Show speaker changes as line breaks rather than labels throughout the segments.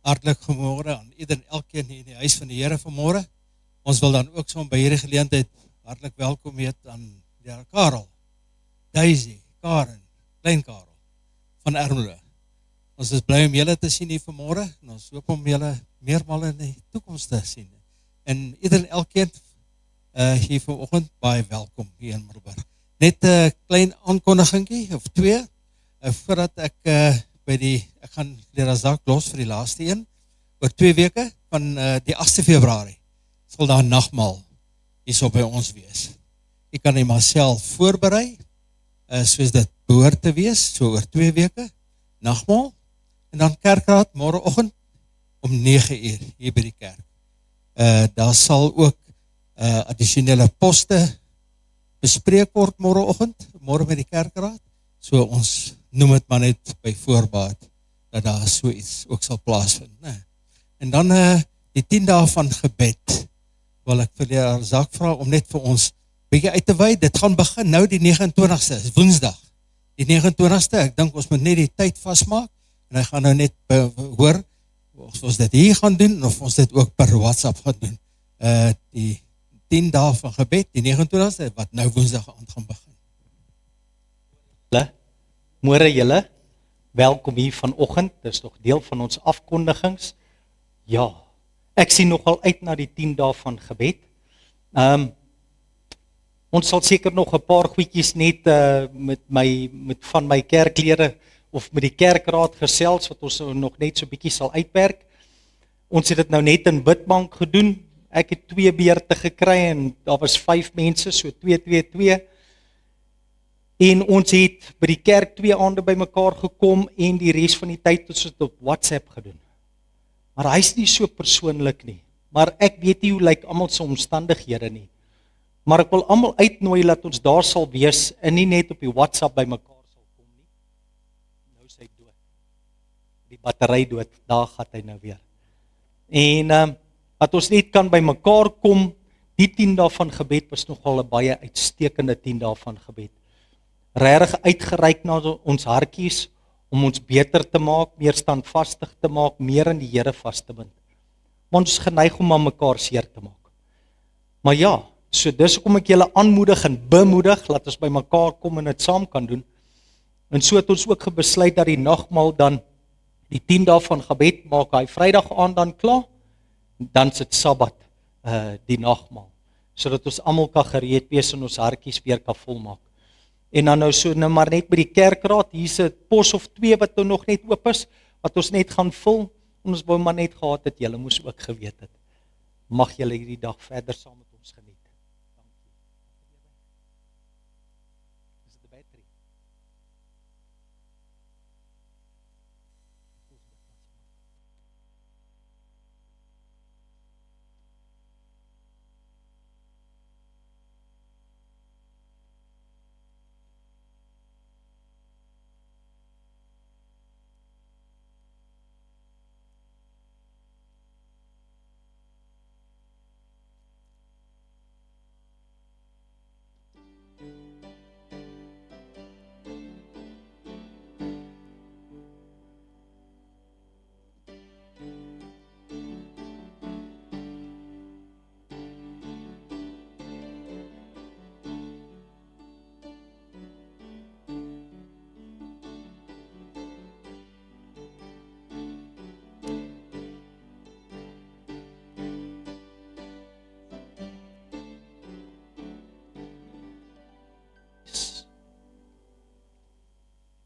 Hartlik goeiemôre aan ieder en elkeen hier in die huis van die Here vanmôre. Ons wil dan ook so by hierdie geleentheid hartlik welkom heet aan Karel, Daisy, Karen, Klein Karel van Ermelo. Ons is bly om julle te sien hier vanmôre en ons hoop om julle meermaal in die toekoms te sien. En ieder en elkeen hier vanoggend baie welkom hier in Middelburg. Net 'n klein aankondigingkie of twee voordat ek ek gaan die Razak los vir die laaste een. Oor 2 weke van die 8 Februarie sal daar nagmaal hierso by ons wees. Ek kan net maar self voorberei soos dit behoort te wees, so oor 2 weke nagmaal en dan kerkraad môreoggend om 9 uur hier by die kerk. Daar sal ook addisionele poste bespreek word môre met die kerkraad. So ons noem dit maar net by voorbaat dat daar so iets ook sal plaasvind. En dan die 10 dae van gebed wil ek vir die Razak vra om net vir ons bietjie uit te wy. Dit gaan begin nou die 29ste, is Woensdag. Die 29ste, ek dink ons moet net die tyd vasmaak en hy gaan nou net hoor of ons dit hier gaan doen of ons dit ook per WhatsApp gaan doen. Die 10 dae van gebed, die 29ste wat nou Woensdag aand gaan begin.
Môre julle, welkom hier vanoggend, dit is nog deel van ons afkondigings. Ja, ek sien nogal uit na die 10 dae van gebed. Ons sal seker nog 'n paar goedjies net van my kerklede of met die kerkraad gesels, wat ons nog net so bietjie sal uitwerk. Ons het dit nou net in bidbank gedoen, ek het 2 beurte gekry en daar was 5 mense, so 2. En ons het by die kerk 2 aande by mekaar gekom en die res van die tyd het ons dit op WhatsApp gedoen. Maar hy is nie so persoonlik nie. Maar ek weet nie hoe lyk almal se omstandighede nie. Maar ek wil almal uitnooi dat ons daar sal wees en nie net op die WhatsApp by mekaar sal kom nie. Nou is hy dood. Die battery dood, daar gaan hy nou weer. En dat ons net kan by mekaar kom, die 10 dae van gebed was nogal 'n baie uitstekende 10 dae van gebed. Regtig uitgereik na ons hartjies om ons beter te maak, meer standvastig te maak, meer in die Here vas te bind. Maar ons is geneig om aan mekaar seer te maak. Maar ja, so dis hoekom ek julle aanmoedig en bemoedig, laat ons by mekaar kom en dit saam kan doen. En so het ons ook besluit dat die nagmaal dan, die 10 dae van gebed, maak hy Vrydag aand dan klaar, dan sit Sabbat die nagmaal, sodat ons almal kan gereed wees en ons hartjies weer kan volmaak. En dan nou maar net by die kerkraad, hier's 'n pos of 2 wat nou nog net oop is, wat ons net gaan vul, en ons wou maar net gehad het, julle moes ook geweet het. Mag julle hierdie dag verder saam met ons geniet. Dankie. Is dit 'n battery?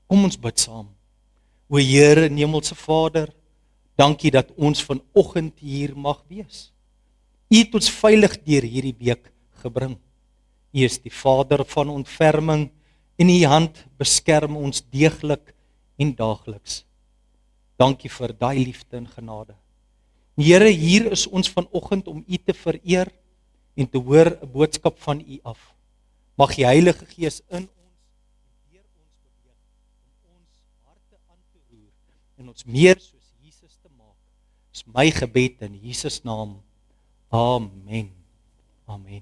Kom ons bid saam. O Here en Hemelse Vader, dankie dat ons vanoggend hier mag wees. U het ons veilig deur hierdie week gebring. U is die Vader van ontferming en U hand beskerm ons deeglik en daagliks. Dankie vir daai liefde en genade. Here, hier is ons vanoggend om U te vereer en te hoor 'n boodskap van U af. Mag die Heilige Gees in ons en ons meer soos Jesus te maak. Is my gebed in Jesus naam. Amen. Amen.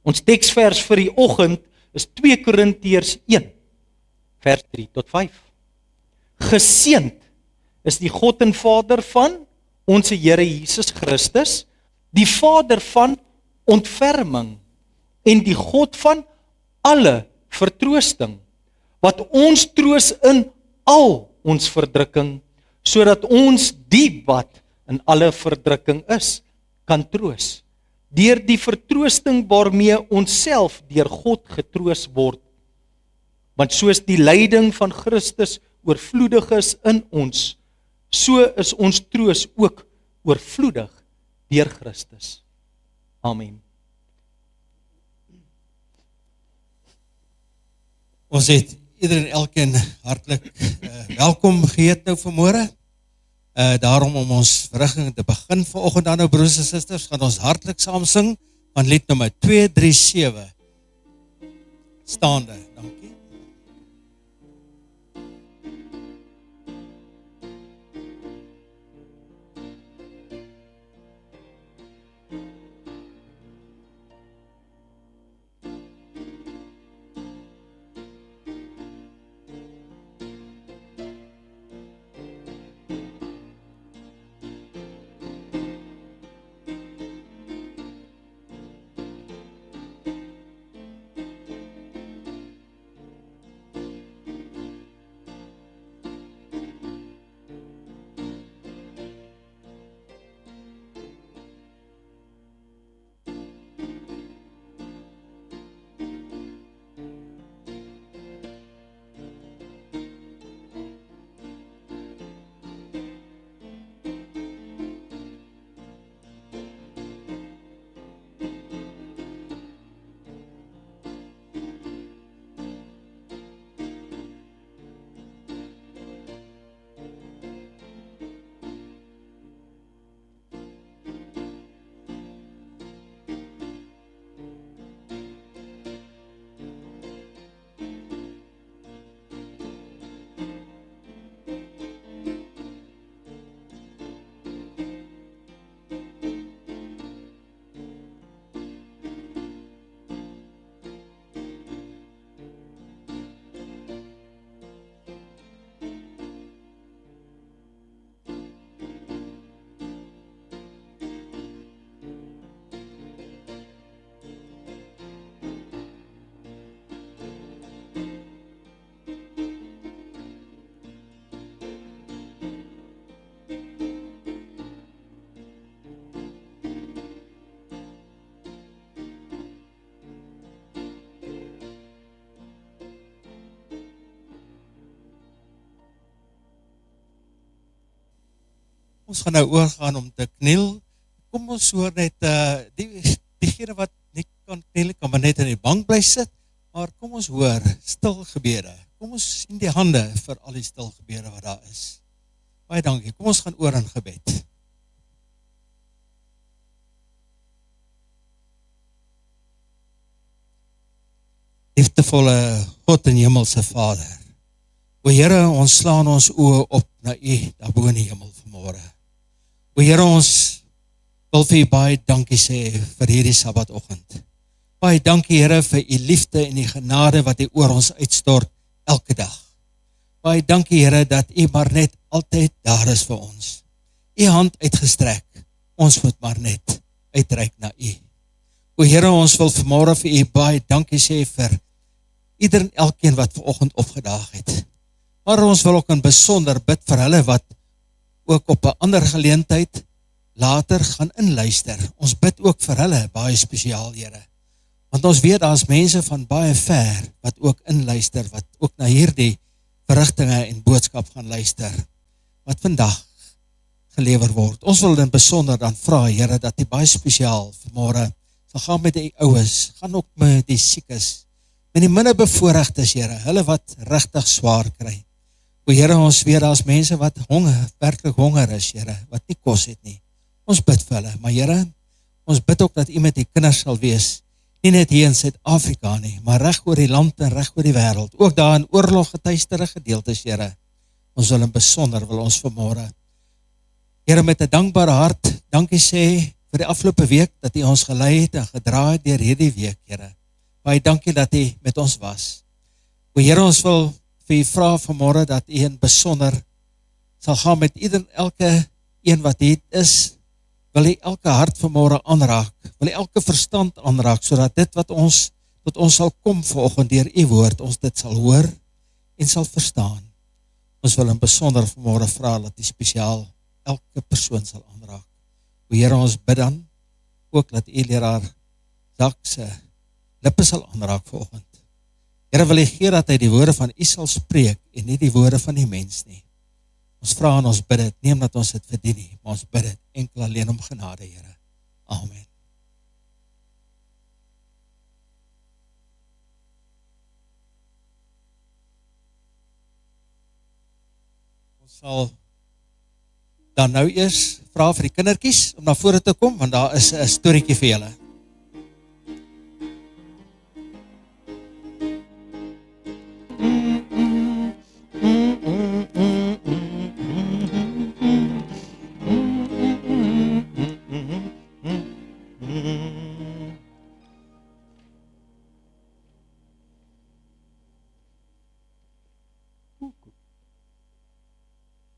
Ons teksvers vir die oggend is 2 Korintiërs 1 vers 3 tot 5. Geseënd is die God en Vader van ons Here Jesus Christus, die Vader van ontferming en die God van alle vertroosting, wat ons troos in al ons verdrukking, sodat ons die wat in alle verdrukking is, kan troos, deur die vertroosting waarmee ons self deur God getroos word. Want soos die lyding van Christus oorvloedig is in ons, so is ons troos ook oorvloedig deur Christus. Amen.
Ons het iedereen elkeen hartlik welkom geheet nou vanmôre. Daarom om ons verrigting te begin vanoggend dan nou broers en susters, gaan ons hartlik saam sing van lied nommer 237. Staande, dankie. Ons gaan nou oorgaan om te kniel. Kom ons hoor net, diegene wat nie kan kniel, kan maar net in die bank bly sit, maar kom ons hoor stil gebede. Kom ons sien die hande vir al die stil gebede wat daar is. Baie dankie, kom ons gaan oor in gebed. Liefdevolle God en Hemelse Vader, o Here, ons slaan ons oë op na U daarbo in die hemel vanmôre. O Here, ons wil vir U baie dankie sê vir hierdie Sabbathooggend. Baie dankie Here vir U liefde en die genade wat U oor ons uitstort elke dag. Baie dankie Here dat U maar net altyd daar is vir ons. U hand uitgestrek, ons moet maar net uitreik na U. O Here, ons wil vanmôre vir U baie dankie sê vir ieder en elkeen wat vanoggend opgedaag het. Maar ons wil ook in besonder bid vir hulle wat ook op 'n ander geleentheid later gaan inluister. Ons bid ook vir hulle baie spesiaal, Here. Want ons weet daar is mense van baie ver wat ook inluister, wat ook na hierdie verrigtinge en boodskap gaan luister, wat vandag gelewer word. Ons wil in besonder dan vra, Here, dat U baie spesiaal vanmôre sal gaan met die oues, gaan ook met die siekes, met die minderbevoorregtes, Here, hulle wat regtig swaar kry. O Here, ons weet daar is mense wat werklik honger is, Here, wat nie kos het nie. Ons bid vir hulle, maar Here, ons bid ook dat U met die kinders sal wees, nie net hier in Suid-Afrika nie, maar reg oor die land en reg oor die wêreld, ook daar in oorlog getuistere gedeeltes, Here. Ons wil in besonder, wil ons vanmôre, Here, met 'n dankbare hart, dankie sê vir die afgelope week, dat U ons gelei het en gedra het deur hierdie week, Here. Baie dankie dat U met ons was. O Here, ons wil vir U vra vanmôre dat U in besonder sal gaan met ieder en elke een wat hier is, wil hy elke hart vanmôre aanraak, wil hy elke verstand aanraak, sodat dit wat ons, tot ons sal kom vanoggend deur u woord, ons dit sal hoor en sal verstaan. Ons wil in besonder vanmôre vra dat u spesiaal elke persoon sal aanraak. O Here, ons bid dan ook dat u leraar Jacques se lippe sal aanraak vanoggend. Here, wil u gee dat hy die woorde van u sal spreek en nie die woorde van die mens nie. Ons vra en ons bid dit, nie omdat ons dit verdien nie, maar ons bid dit enkel alleen om genade, Here. Amen. Ons sal dan nou eers vra vir die kindertjies om na vore te kom, want daar is 'n storieetjie vir julle.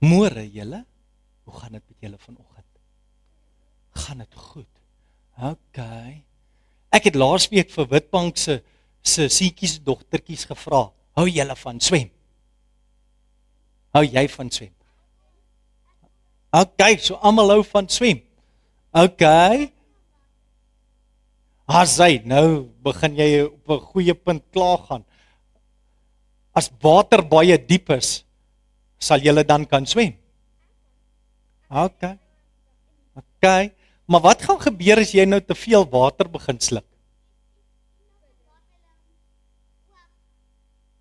Môre julle, hoe gaan dit met julle vanoggend? Gaan dit goed? OK. Ek het laasweek vir Witbank se seentjies se dogtertjies gevra, hou julle van swem? Hou jy van swem? OK, so almal hou van swem. OK. Asai, nou begin jy op 'n goeie punt klaar gaan. As water baie diep is, sal julle dan kan swem? OK. OK. Maar wat gaan gebeur as jy nou te veel water begin sluk?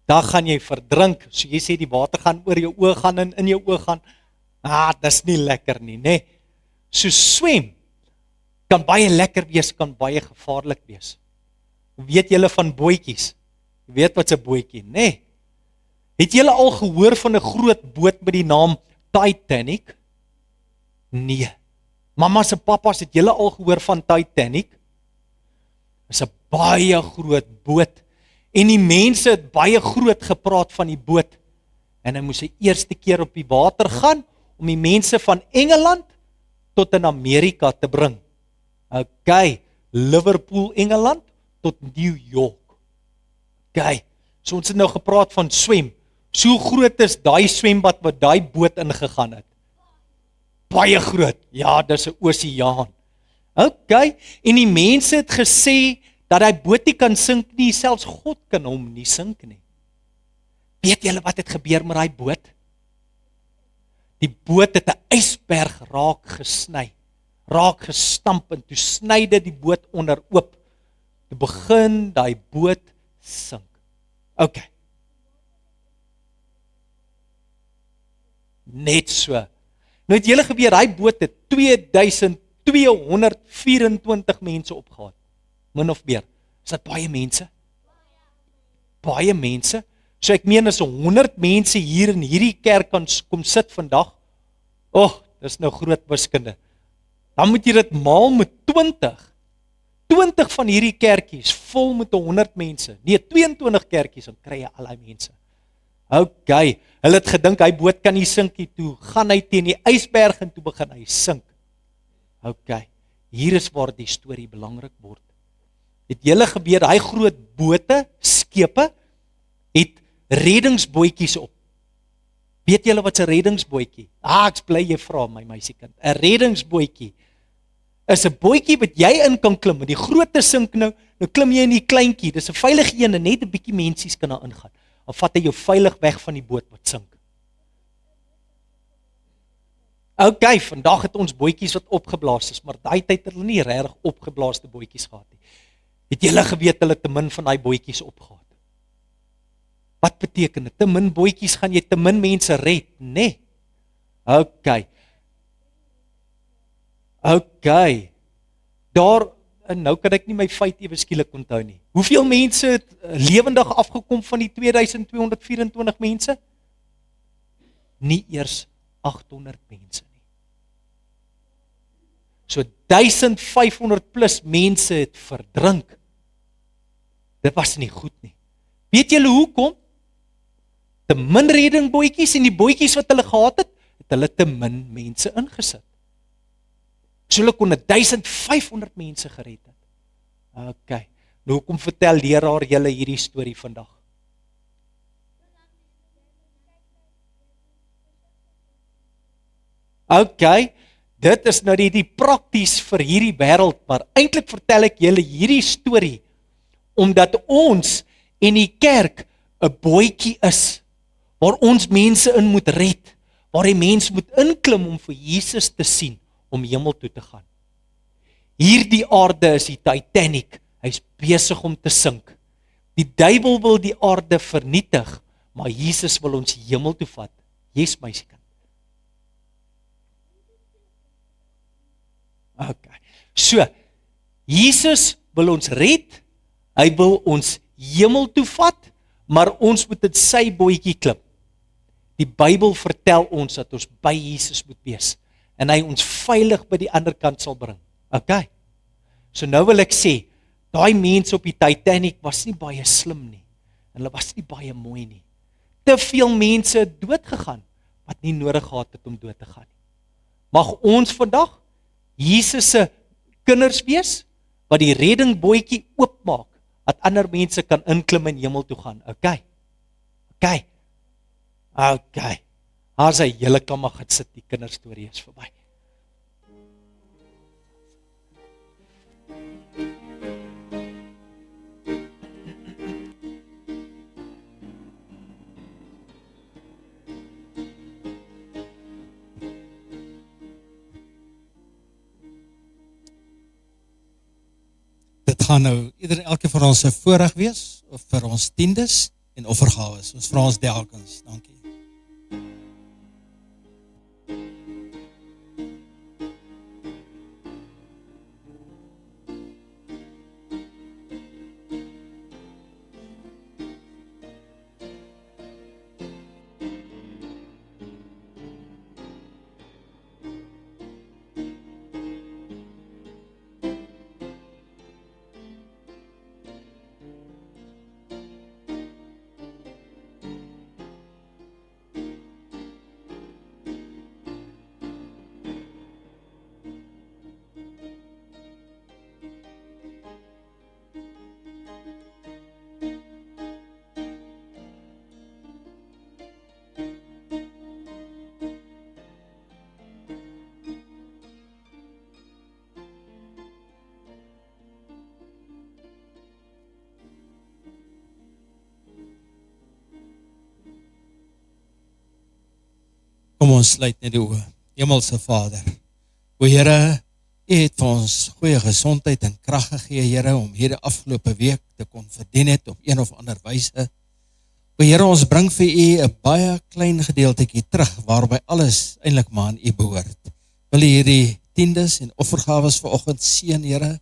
Dan gaan jy verdrink. So jy sê die water gaan oor jou oë gaan en in jou oë gaan. Dis nie lekker nie, né? So swem kan baie lekker wees, kan baie gevaarlik wees. Weet julle van bootjies? Weet wat 'n bootjie, né? Het julle al gehoor van 'n groot boot met die naam Titanic? Nee. Mamas en papas, het julle al gehoor van Titanic? Dis 'n baie groot boot. En die mense het baie groot gepraat van die boot. En hy moes die eerste keer op die water gaan om die mense van Engeland tot in Amerika te bring. OK, Liverpool, Engeland tot New York. OK, so ons het nou gepraat van swem. So groot is daai swembad wat daai boot ingegaan het. Baie groot. Ja, dis 'n oseaan. OK, en die mense het gesê dat hy boot nie kan sink nie, selfs God kan hom nie sink nie. Weet julle wat het gebeur met daai boot? Die boot het 'n ysberg raak gesny, raak gestamp en toe sny dit die boot onder oop. Toe begin daai boot sink. OK. Net so. Nou het julle gebeur, daai boot het 2224 mense opgehaal. Min of meer. Is dit baie mense? Baie mense. So ek meen as 100 mense hier in hierdie kerk kan kom sit vandag. Dis nou groot wiskunde. Dan moet jy dit maal met 20. 20 van hierdie kerkies vol met 100 mense. Nee, 22 kerkies, dan kry jy al die mense. OK, hulle het gedink hy boot kan nie sink nie, toe gaan hy teen die ysberg en toe begin hy sink. OK, hier is waar die storie belangrik word. Het julle gebeur, hy groot bote, skepe, het reddingsbootjies op. Weet julle wat 'n reddingsbootjie? Ek bly jy vra my meisiekind. 'n Reddingsbootjie is 'n bootjie wat jy in kan klim. Die grootte sink nou klim jy in die kleintjie. Dis 'n veilige een en net 'n bietjie mensies kan daar ingaan. Dan vat hy jou veilig weg van die boot wat sink. OK, vandag het ons bootjies wat opgeblaas is, maar daai tyd het hulle nie regtig opgeblaaste bootjies gehad nie. Het julle geweet hulle te min van daai bootjies opgehad? Wat beteken dit? Te min bootjies gaan jy te min mense red, né? OK. Daar, en nou kan ek nie my feit ewe skielik onthou nie. Hoeveel mense het lewendig afgekom van die 2224 mense? Nie eers 800 mense nie. So 1500 plus mense het verdrink. Dit was nie goed nie. Weet julle hoekom? Te min reddingbootjies en die bootjies wat hulle gehad het, het hulle te min mense ingesit. So hulle kon 1500 mense gered het. OK. Nou hoekom vertel leraar julle hierdie storie vandag? OK, dit is nou die prakties vir hierdie wêreld, maar eintlik vertel ek julle hierdie storie omdat ons en die kerk 'n bootjie is waar ons mense in moet red, waar die mens moet inklim om vir Jesus te sien, om hemel toe te gaan. Hierdie aarde is die Titanic, hy's besig om te sink. Die duiwel wil die aarde vernietig, maar Jesus wil ons hemel toe vat. Yes, meisiekind. OK. So, Jesus wil ons red, hy wil ons hemel toe vat, maar ons moet in sy bootjie klim. Die Bybel vertel ons dat ons by Jesus moet wees en hy ons veilig by die ander kant sal bring. OK. So nou wil ek sê, daai mense op die Titanic was nie baie slim nie. En hulle was nie baie mooi nie. Te veel mense het dood gegaan wat nie nodig gehad het om dood te gaan nie. Mag ons vandag Jesus se kinders wees wat die reddingbootjie oopmaak dat ander mense kan inklim en hemel toe gaan. OK. OK. OK. Daar's hy hele klamma gesit, die kinderstorie is verby.
Dit gaan nou elke van ons 'n voorreg wees of vir ons tiendes en offergawes. Ons vra ons diakens. Dankie. Kom ons sluit net die oë. Hemelse Vader, o Here, U het vir ons goeie gesondheid en krag gegee, Here, om hierdie afgelope week te kon verdien het op een of ander wyse. O Here, ons bring vir U 'n baie klein gedeeltetjie terug, waarby alles eintlik maar aan U behoort. Wil U hierdie tiendes en offergawes vanoggend seën, Here?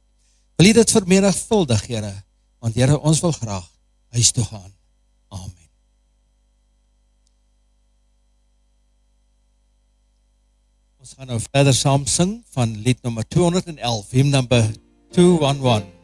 Wil U dit vermenigvuldig, Here? Want Here, ons wil graag huis toe gaan. Amen. Ons gaan nou verder saam sing van lied nommer 211, hymn number 211.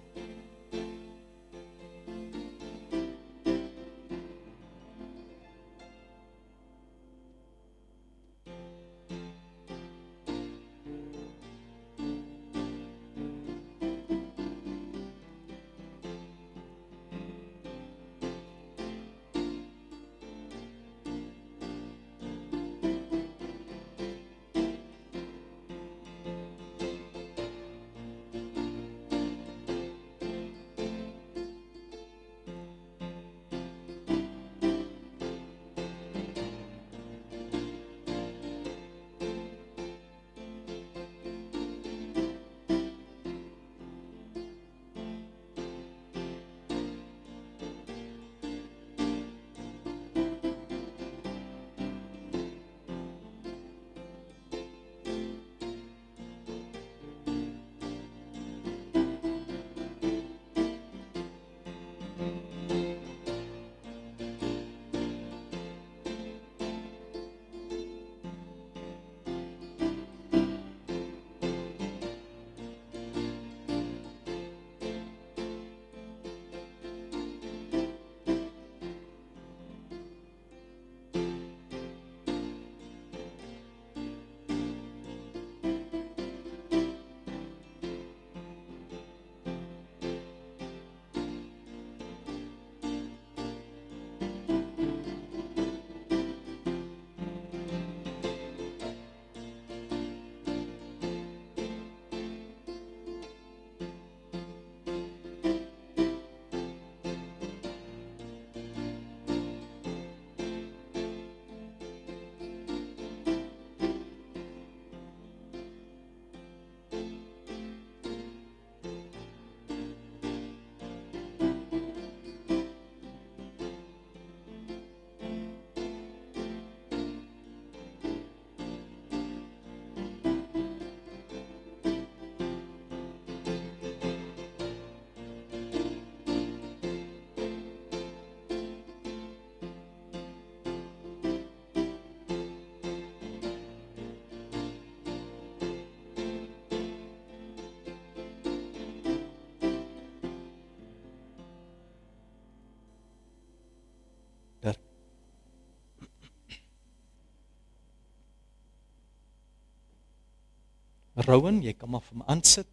Rowan, jy kan maar vir my aansit.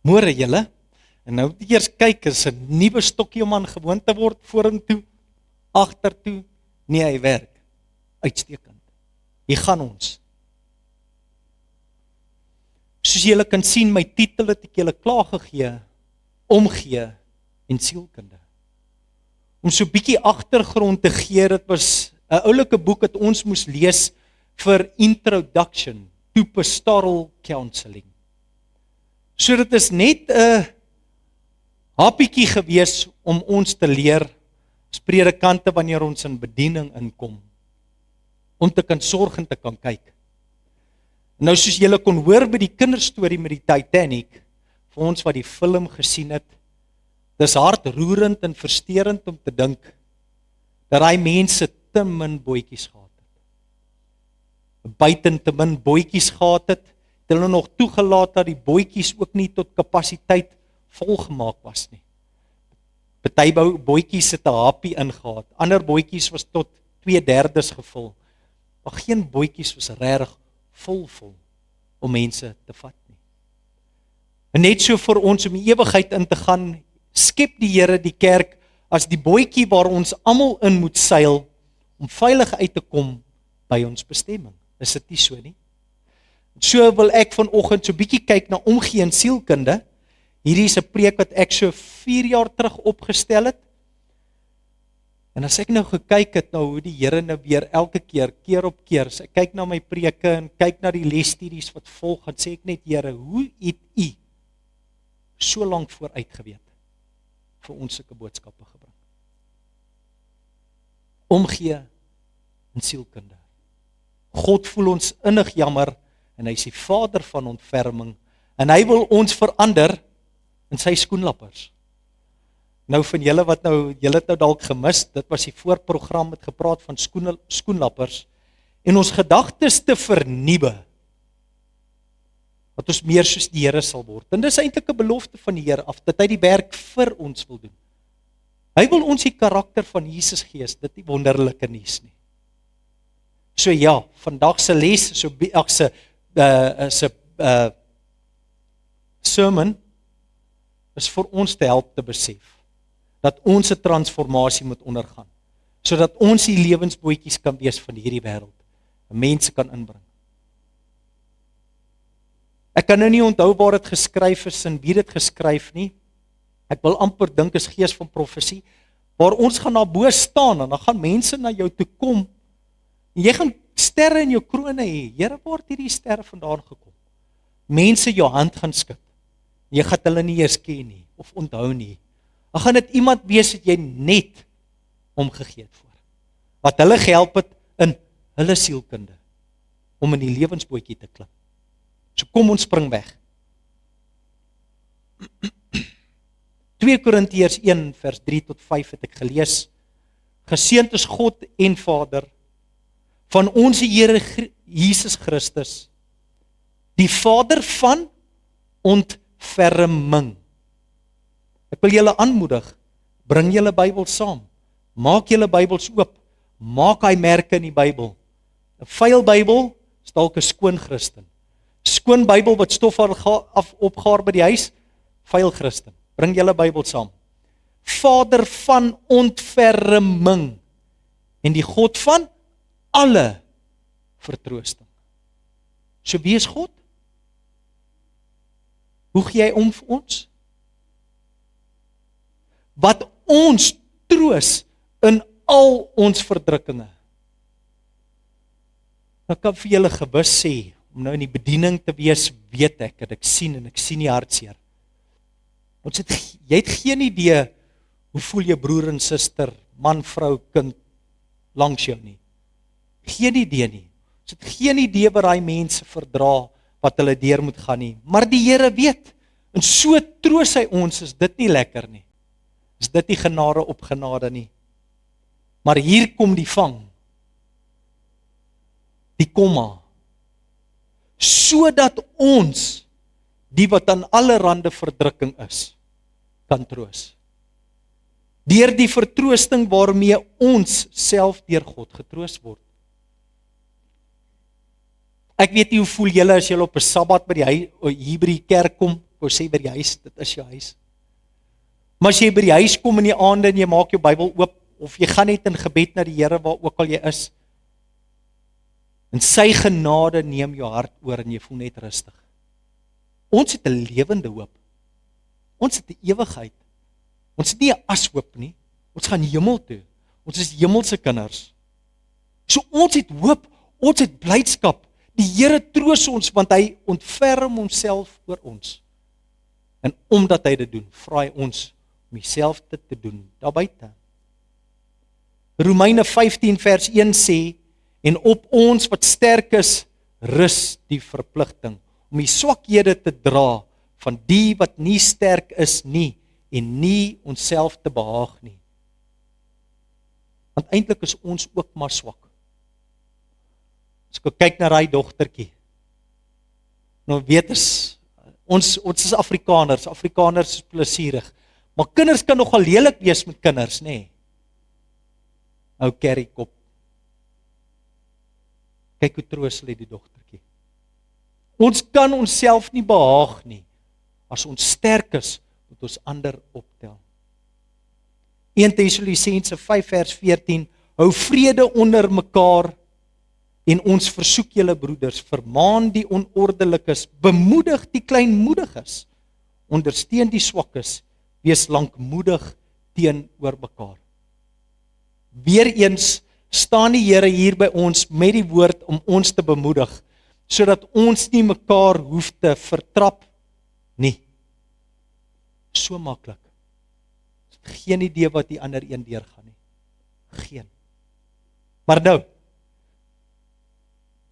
Môre julle. En nou moet jy eers kyk, is 'n nuwe stokkie om aan gewoon te word, vorentoe, agtertoe. Nee, hy werk. Uitstekend. Hier gaan ons. Soos julle kan sien, my titel het ek julle klaar gegee, omgee en sielkunde. Om so 'n bietjie agtergrond te gee, dit was 'n oulike boek wat ons moes lees vir Introduction to Pastoral Counseling. So dit is net 'n happietjie gewees om ons te leer as predikante wanneer ons in bediening inkom, om te kan sorg en te kan kyk. Nou soos julle kon hoor by die kinderstorie met die Titanic, vir ons wat die film gesien het, dis hartroerend en versterend om te dink dat daai mense te min bootjies gehad het. Buiten te min bootjies gehad het hulle nog toegelaat dat die bootjies ook nie tot kapasiteit volgemaak was nie. Party bootjies het 'n happie ingehaat, ander bootjies was tot 2/3 gevul, maar geen bootjies was regtig vol om mense te vat nie. En net so vir ons om die ewigheid in te gaan, skep die Here die kerk as die bootjie waar ons almal in moet seil om veilig uit te kom by ons bestemming. Is dit nie so nie? So wil ek vanoggend so bietjie kyk na omgee en sielkunde. Hierdie is 'n preek wat ek so 4 jaar terug opgestel het. En as ek nou gekyk het na hoe die Here nou weer elke keer op keer, as ek kyk na my preke en kyk na die lesstudies wat volg, dan sê ek net, Here, hoe het U so lank vooruit geweet vir ons sulke boodskappe gebring? Omgee en sielkunde. God voel ons innig jammer en hy is die Vader van ontferming en hy wil ons verander in sy skoenlappers. Nou van julle wat julle het nou dalk gemis, dit was die voorprogram het gepraat van skoenlappers en ons gedagtes te vernuwe, dat ons meer soos die Here sal word. En dis eintlik 'n belofte van die Here af, dat hy die werk vir ons wil doen. Hy wil ons die karakter van Jesus gee, dit nie wonderlike nuus nie. So ja, vandag se les, se sermon, is vir ons te help te besef, dat ons 'n transformasie moet ondergaan, sodat ons die lewensbootjies kan wees van hierdie wêreld, en mense kan inbring. Ek kan nou nie onthou waar dit geskryf is en wie dit geskryf nie, ek wil amper dink is gees van profesie, waar ons gaan na bo staan, en dan gaan mense na jou toe kom, en jy gaan sterre in jou krone hê, Here, waar het hierdie sterre vandaan gekom? Mense jou hand gaan skud, jy gaan hulle nie eers ken nie, of onthou nie, dan gaan dit iemand wees wat jy net omgegee het voor, wat hulle gehelp het in hulle sielkunde, om in die lewensbootjie te klim. So kom ons spring weg. 2 Korintiërs 1 vers 3 tot 5 het ek gelees. Geseënd is God en Vader van ons Here Jesus Christus, die Vader van ontferming. Ek wil julle aanmoedig, bring julle Bybel saam, maak julle Bybels oop, maak hy merke in die Bybel. 'n Vuil Bybel is dalk 'n skoon Christen. Skoon Bybel wat stof opgaar by die huis, vuil Christen. Bring julle Bybel saam. Vader van ontferming en die God van alle vertroosting. So wie is God? Hoe gee hy om vir ons? Wat ons troos in al ons verdrukkinge. Ek kan vir julle gewis sê, om nou in die bediening te wees, weet ek, dat ek sien die hartseer. Jy het geen idee, hoe voel jou broer en suster, man, vrou, kind, langs jou nie. Geen idee nie. Ons het geen idee wat daai mense verdra, wat hulle deur moet gaan nie. Maar die Here weet, en so troos hy ons, is dit nie lekker nie. Is dit nie genade op genade nie. Maar hier kom die vang. Die komma. Sodat ons, die wat aan allerhande verdrukking is, kan troos. Deur die vertroosting waarmee ons self deur God getroos word. Ek weet nie hoe voel julle as julle op 'n Sabbat by die huis, hier by die kerk kom, ek wou sê by die huis, dit is jou huis. Maar as jy by die huis kom in die aande en jy maak jou Bybel oop, of jy gaan net in gebed na die Here waar ook al jy is, en sy genade neem jou hart oor en jy voel net rustig. Ons het 'n lewende hoop. Ons het 'n ewigheid. Ons het nie 'n ashoop nie. Ons gaan hemel toe. Ons is hemelse kinders. So ons het hoop, ons het blydskap. Die Here troos ons want hy ontferm homself oor ons. En omdat hy dit doen, vra hy ons om dieselfde te doen daar buite. Romeine 15 vers 1 sê, en op ons wat sterk is, rus die verpligting om die swakhede te dra van die wat nie sterk is nie en nie onsself te behaag nie. Want eintlik is ons ook maar swak. As ek kyk na daai dogtertjie, nou weet ons is Afrikaners is plesierig, maar kinders kan nogal lelik wees met kinders, nê? Ou kerriekop. Kyk hoe troos hulle die dogtertjie. Ons kan onsself nie behaag nie. As ons sterk is, moet ons ander optel. 1 Tessalonisense 5 vers 14, hou vrede onder mekaar en ons versoek julle broeders, vermaan die onordelikes, bemoedig die kleinmoediges, ondersteun die swakkes, wees lankmoedig teenoor mekaar. Weereens staan die Here hier by ons met die woord om ons te bemoedig, sodat ons nie mekaar hoef te vertrap nie. So maklik. Geen idee wat die ander een deurgaan nie. Geen. Maar nou,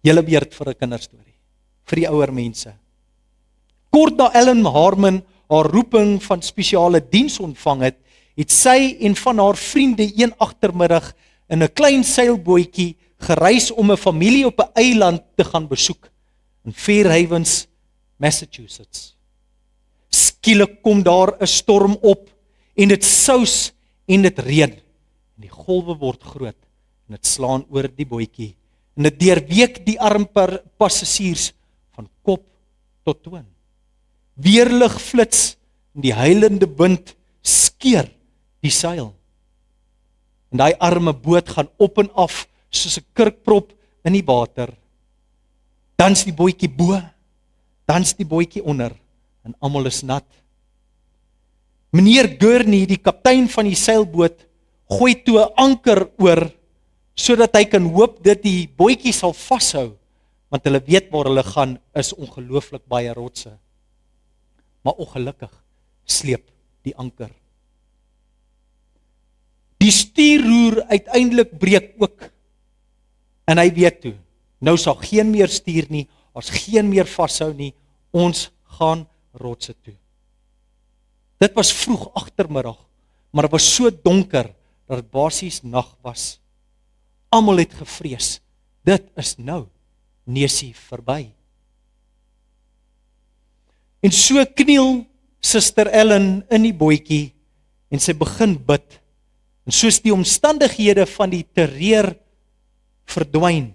julle beurt vir 'n kinderstorie, vir die ouer mense. Kort na Ellen Harmon haar roeping van spesiale diens ontvang het, het sy en van haar vriende een agtermiddag in 'n klein seilbootjie gereis om 'n familie op 'n eiland te gaan besoek in Fair Havens, Massachusetts. Skielik kom daar 'n storm op en dit sous en dit reën en die golwe word groot en dit slaan oor die bootjie en dit deurweek die arm passasiers van kop tot toon. Weerlig flits en die huilende wind skeer die seil. En daai arme boot gaan op en af soos 'n kurkprop in die water. Dan's die bootjie bo, dan's die bootjie onder en almal is nat. Meneer Gurney, die kaptein van die seilboot, gooi toe 'n anker oor sodat hy kan hoop dat die bootjie sal vashou, want hulle weet waar hulle gaan is ongelooflik baie rotse. Maar ongelukkig sleep die anker. Die stuurroer uiteindelik breek ook. En hy weet toe, nou sal geen meer stuur nie, as geen meer vashou nie, ons gaan rotse toe. Dit was vroeg agtermiddag, maar dit was so donker dat dit basies nag was. Almal het gevrees. Dit is nou neusie verby. En so kniel Suster Ellen in die bootjie en sy begin bid. En soos die omstandighede van die terreur verdwyn,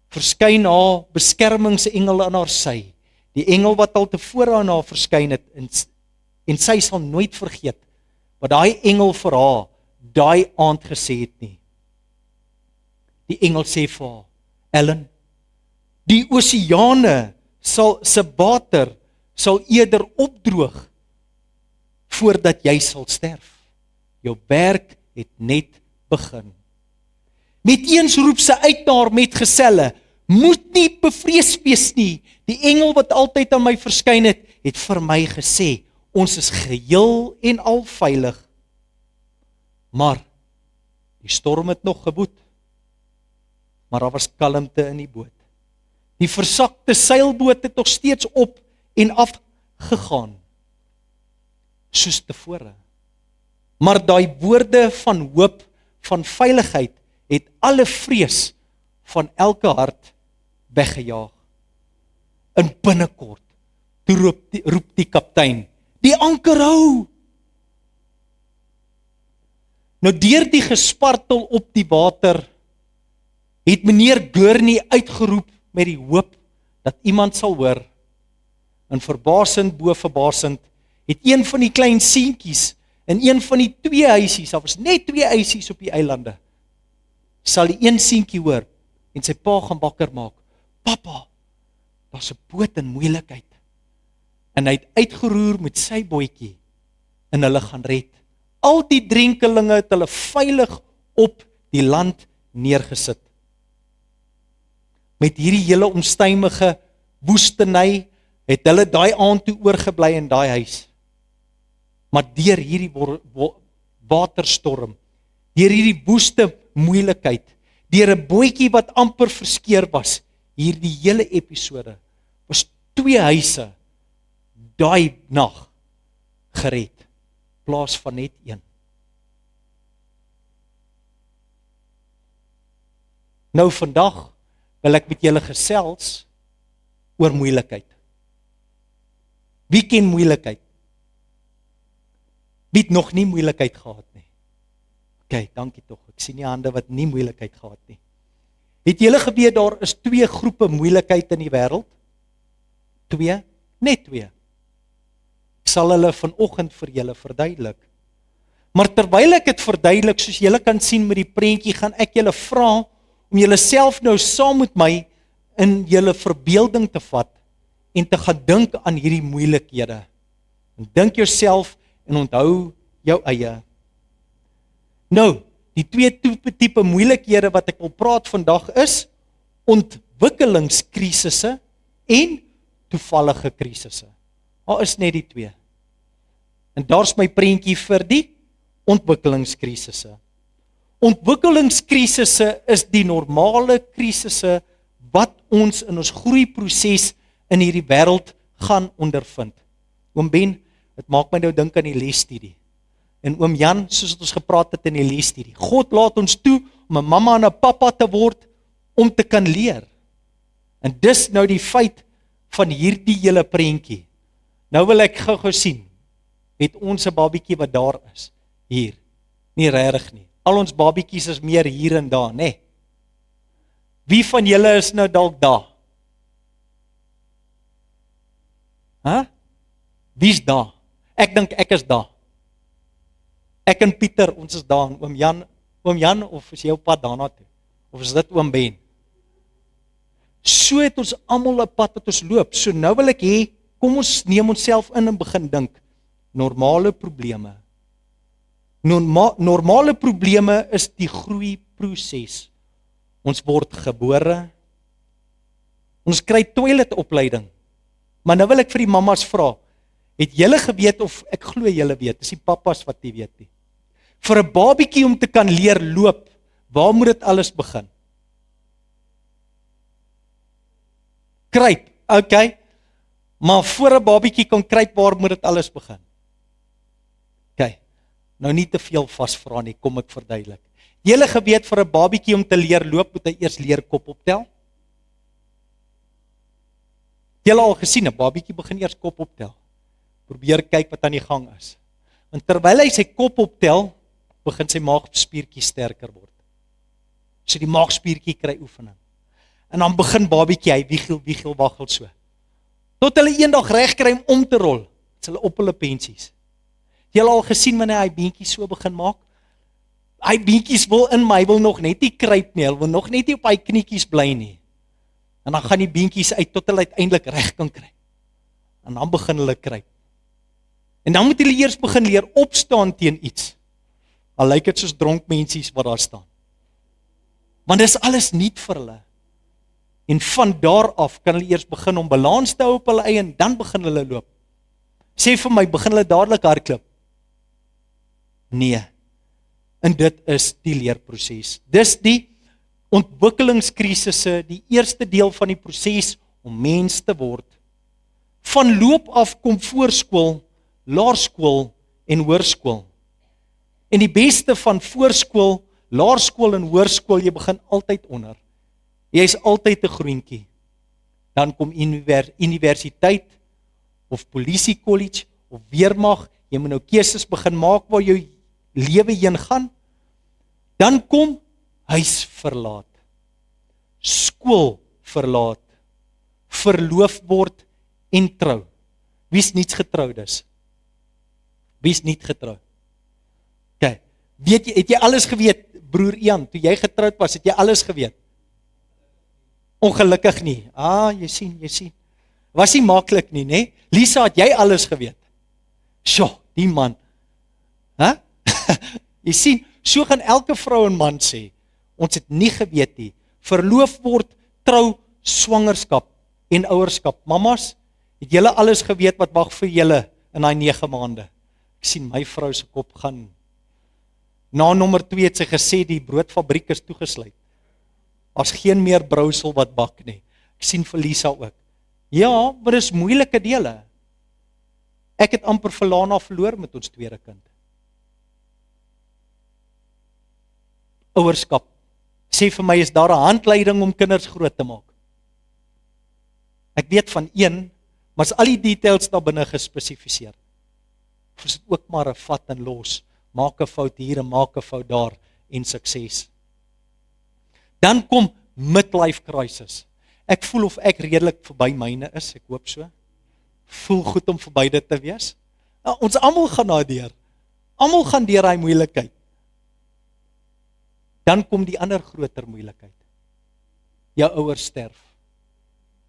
verskyn haar beskermingsengel aan haar sy. Die engel wat al tevore aan haar verskyn het en sy sal nooit vergeet wat daai engel vir haar daai aand gesê het nie. Die engel sê vir haar, Ellen, die oseane se water sal eerder opdroog voordat jy sal sterf. Jou werk het net begin. Met eens roep sy uit na haar metgeselle, moet nie bevrees wees nie. Die engel wat altyd aan my verskyn het, het vir my gesê, ons is geheel en al veilig. Maar die storm het nog geboet. Maar daar was kalmte in die boot. Die versakte seilboot het nog steeds op en af gegaan, soos tevore. Maar daai woorde van hoop, van veiligheid, het alle vrees van elke hart weggejaag. En binnekort, toe roep die kaptein, die anker hou! Nou deur die gespartel op die water, het meneer Gurney uitgeroep met die hoop dat iemand sal hoor, en verbasend bo verbasend, het een van die klein seentjies, in een van die 2 huisies, daar was net 2 huisies op die eilande, sal die een seentjie hoor, en sy pa gaan wakker maak, papa, daar's 'n boot in moeilikheid, en hy het uitgeroer met sy bootjie, en hulle gaan red. Al die drenkelinge het hulle veilig op die land neergesit. Met hierdie hele onstuimige woesteny, het hulle daai aand toe oorgebly in daai huis. Maar deur hierdie waterstorm, deur hierdie woeste moeilikheid, deur 'n bootjie wat amper verskeer was, hierdie hele episode, was 2 huise daai nag gered, plaas van net 1. Nou vandag wil ek met julle gesels oor moeilikheid. Wie ken moeilikheid? Wie het nog nie moeilikheid gehad nie? OK, dankie tog. Ek sien nie hande wat nie moeilikheid gehad nie. Het julle geweet daar is 2 groepe moeilikheid in die wêreld? 2, net 2. Ek sal hulle vanoggend vir julle verduidelik. Maar terwyl ek dit verduidelik, soos julle kan sien met die prentjie, gaan ek julle vra om julle self nou saam met my in julle verbeelding te vat en te gaan dink aan hierdie moeilikhede. En dink jouself en onthou jou eie. Nou, die 2 tipe moeilikhede wat ek wil praat vandag is ontwikkelingskrisisse en toevallige krisisse. Daar is net die 2. En daar's my prentjie vir die ontwikkelingskrisisse. Ontwikkelingskrisisse is die normale krisisse wat ons in ons groeiproses in hierdie wêreld gaan ondervind. Oom Ben, dit maak my nou dink aan die lesstudie. En oom Jan, soos ons gepraat het in die lesstudie. God laat ons toe om 'n mamma en 'n pappa te word om te kan leer. En dis nou die feit van hierdie hele prentjie. Nou wil ek gou sien, het ons 'n babietjie wat daar is, hier. Nie regtig nie. Al ons babietjies is meer hier en daar, nê? Wie van julle is nou dalk daar? Wie's daar? Ek dink ek is daar. Ek en Pieter, ons is daar. Oom Jan, of is jou pad daarna toe? Of is dit oom Ben? So het ons almal 'n pad wat ons loop. So nou wil ek hê, kom ons neem onsself in en begin dink. Normale probleme. Normale probleme is die groeiproses. Ons word gebore. Ons kry toiletopleiding. Maar nou wil ek vir die mammas vra, het julle geweet, of ek glo julle weet, dis die pappas wat nie weet nie. Vir 'n babietjie om te kan leer loop, waar moet dit alles begin? Kruip, okay. Maar voor 'n babietjie kan kruip, waar moet dit alles begin? Okay. Nou nie te veel vasvra nie, kom ek verduidelik. Julle geweet vir 'n babietjie om te leer loop, moet hy eers leer kop optel? Julle al gesien, 'n babietjie begin eers kop optel. Probeer kyk wat aan die gang is. En terwyl hy sy kop optel, begin sy maagspiertjie sterker word. So die maagspiertjie kry oefening. En dan begin babietjie, hy wiegel, waggel so. Tot hulle eendag reg kry om te rol. Dis hulle op hulle pensies. Julle al gesien wanneer hy beentjies so begin maak? Hy beentjies wil in, maar hy wil nog net nie kruip nie. Hy wil nog net nie op hy knietjies bly nie. En dan gaan die beentjies uit tot hulle uiteindelik reg kan kry. En dan begin hulle kruip. En dan moet hulle eers begin leer opstaan teen iets. Al lyk dit soos dronk mensies wat daar staan. Want dis alles nuut vir hulle. En van daar af kan hulle eers begin om balans te hou op hulle eie en dan begin hulle loop. Sê vir my, begin hulle dadelik hardloop? Nee. En dit is die leerproses. Dis die ontwikkelingskrisisse, die eerste deel van die proses om mens te word. Van loop af kom voorskool, laerskool en hoërskool. En die beste van voorskool, laerskool en hoërskool, jy begin altyd onder. Jy is altyd 'n groentjie. Dan kom universiteit of polisie college of weermag, jy moet nou keuses begin maak waar jou lewe heen gaan. Dan kom huis verlaat, skool verlaat, verloof word en trou. Wie's niets getroud is? Wie's niet getroud? Okay. Weet jy, het jy alles geweet, broer Ian, toe jy getroud was, het jy alles geweet? Ongelukkig nie. Jy sien. Was nie maklik nie, né? Lisa, het jy alles geweet? Sjoe, die man. Jy sien, so gaan elke vrou en man sê, ons het nie geweet nie. Verloof word, trou, swangerskap en ouerskap. Mamas, het julle alles geweet wat wag vir julle in daai 9 maande? Ek sien my vrou se kop gaan. Na nommer 2 het sy gesê die broodfabriek is toegesluit. As geen meer brousel wat bak nie. Ek sien vir Lisa ook. Ja, maar dis moeilike dele. Ek het amper vir Lana verloor met ons tweede kind. Ouerskap. Sê vir my, is daar 'n handleiding om kinders groot te maak? Ek weet van een, maar is al die details daar binne gespesifiseer. Of is dit ook maar 'n vat en los, maak 'n fout hier en maak 'n fout daar en sukses. Dan kom midlife crisis. Ek voel of ek redelik verby myne is, ek hoop so. Voel goed om verby dit te wees. Nou, ons almal gaan daardeur. Almal gaan deur daai moeilikheid. Dan kom die ander groter moeilikheid. Jou ouers sterf.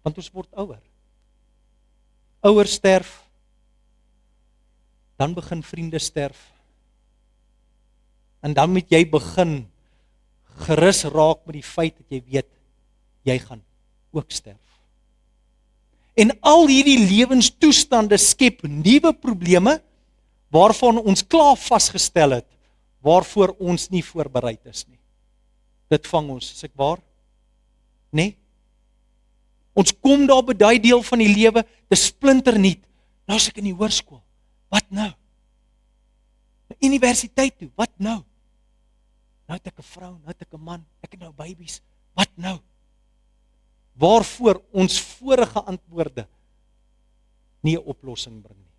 Want ons word ouer. Ouers sterf. Dan begin vriende sterf. En dan moet jy begin gerus raak met die feit dat jy weet, jy gaan ook sterf. En al hierdie lewenstoestande skep nuwe probleme, waarvan ons klaar vasgestel het, waarvoor ons nie voorbereid is nie. Dit vang ons, is ek waar? Nee? Ons kom daar by daai deel van die lewe, dis splinternuut. Nou is ek in die hoërskool. Wat nou? Universiteit toe, wat nou? Nou het ek 'n vrou, nou het ek 'n man, ek het nou babies. Wat nou? Waarvoor ons vorige antwoorde nie 'n oplossing bring nie.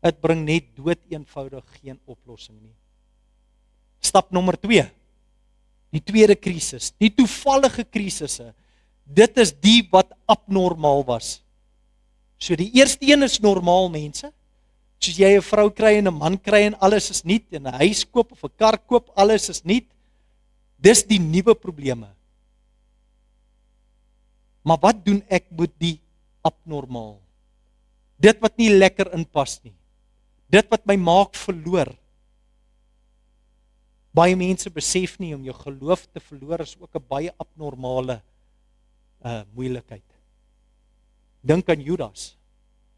Dit bring net dood eenvoudig geen oplossing nie. Stap nommer 2. Die tweede krisis, die toevallige krisisse. Dit is die wat abnormaal was. So die eerste een is normaal, mense. Soos jy 'n vrou kry en 'n man kry en alles is nuut, en 'n huis koop of 'n kar koop, alles is nuut. Dis die nuwe probleme. Maar wat doen ek met die abnormaal? Dit wat nie lekker inpas nie. Dit wat my maak verloor. Baie mense besef nie om jou geloof te verloor is ook 'n baie abnormale moeilikheid. Dink aan Judas.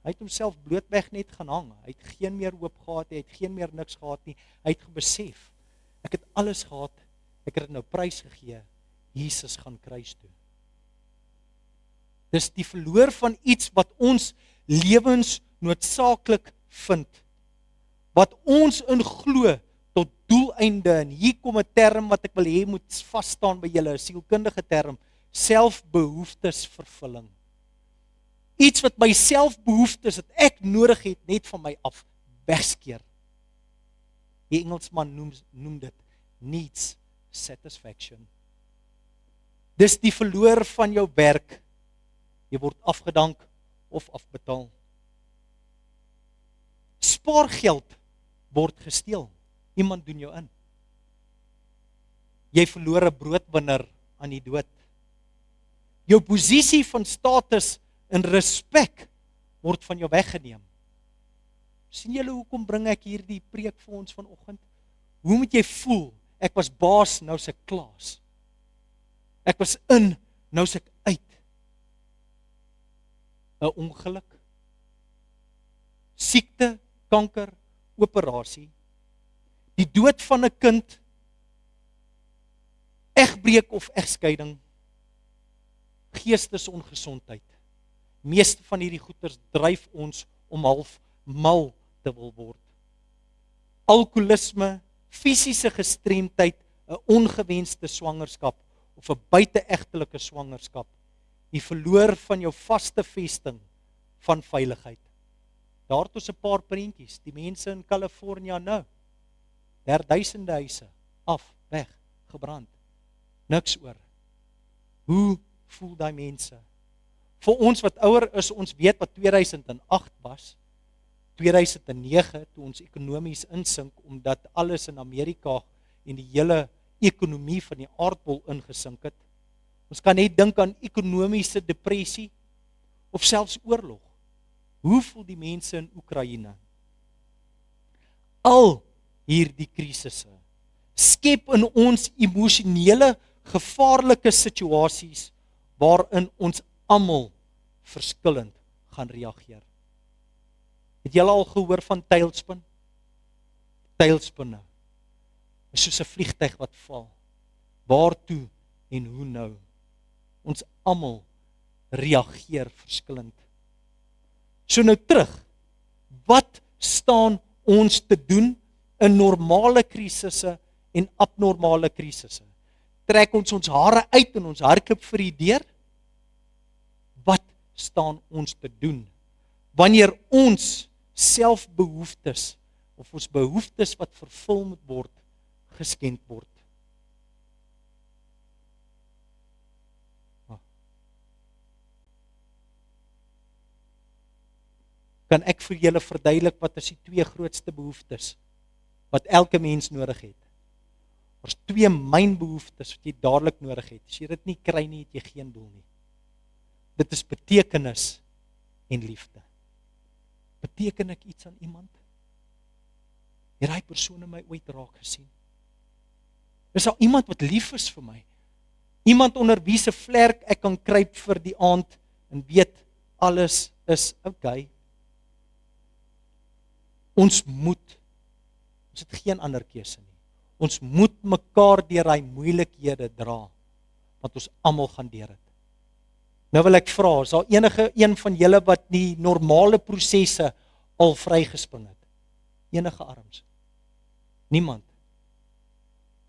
Hy het homself blootweg net gaan hang. Hy het geen meer hoop gehad, hy het geen meer niks gehad nie. Hy het besef, ek het alles gehad, ek het dit nou prys gegee. Jesus gaan kruis toe. Dis die verloor van iets wat ons lewens noodsaaklik vind. Wat ons in glo tot doeleinde, en hier kom 'n term wat ek wil hê moet vas staan by julle, 'n sielkundige term, selfbehoeftesvervulling. Iets wat my selfbehoeftes wat ek nodig het net van my af wegskeer. Die Engelsman noem dit needs satisfaction. Dis die verloor van jou werk. Jy word afgedank of afbetaal. Spaargeld word gesteel. Iemand doen jou in. Jy verloor 'n broodwinner aan die dood. Jou posisie van status en respek word van jou weggeneem. Sien julle hoekom bring ek hierdie preek vir ons vanoggend? Hoe moet jy voel? Ek was baas, nou is ek klaas. Ek was in, nou is ek uit. 'n ongeluk, siekte, kanker, operasie, die dood van 'n kind, egbreek of egskeiding, geestesongesondheid. Meeste van hierdie goeters dryf ons om half mal te wil word. Alkoholisme, fisiese gestremdheid, 'n ongewenste swangerskap of 'n buiteegtelike swangerskap. Die verloor van jou vaste vesting van veiligheid. Daar het ons 'n paar prentjies, die mense in Kalifornië nou. Daar duisende huise af, weg, gebrand. Niks oor. Hoe voel daai mense? Vir ons wat ouer is, ons weet wat 2008 was. 2009 toe ons ekonomies insink omdat alles in Amerika en die hele ekonomie van die aardbol ingesink het. Ons kan net dink aan ekonomiese depressie of selfs oorlog. Hoe voel die mense in Oekraïne? Al hierdie krisisse skep in ons emosionele gevaarlike situasies waarin ons almal verskillend gaan reageer. Het julle al gehoor van teilspin? Teilspinne is soos 'n vliegtyg wat val. Waartoe en hoe nou? Ons almal reageer verskillend. So nou terug, wat staan ons te doen in normale krisisse en abnormale krisisse? Trek ons hare uit en ons hardloop vir die deur? Wat staan ons te doen wanneer ons selfbehoeftes of ons behoeftes wat vervul moet word, geskend word? Kan ek vir julle verduidelik wat is die 2 grootste behoeftes wat elke mens nodig het? Daar's 2 mynbehoeftes wat jy dadelik nodig het. As jy dit nie kry nie, het jy geen doel nie. Dit is betekenis en liefde. Beteken ek iets aan iemand? Het daai persoon in my ooit raak gesien? Is daar iemand wat lief is vir my? Iemand onder wie se vlerk ek kan kruip vir die aand en weet alles is okay. Ons het geen ander keuse nie. Ons moet mekaar deur daai moeilikhede dra, want ons almal gaan deur dit. Nou wil ek vra, is daar enige een van julle wat die normale prosesse al vrygespring het? Enige arms? Niemand.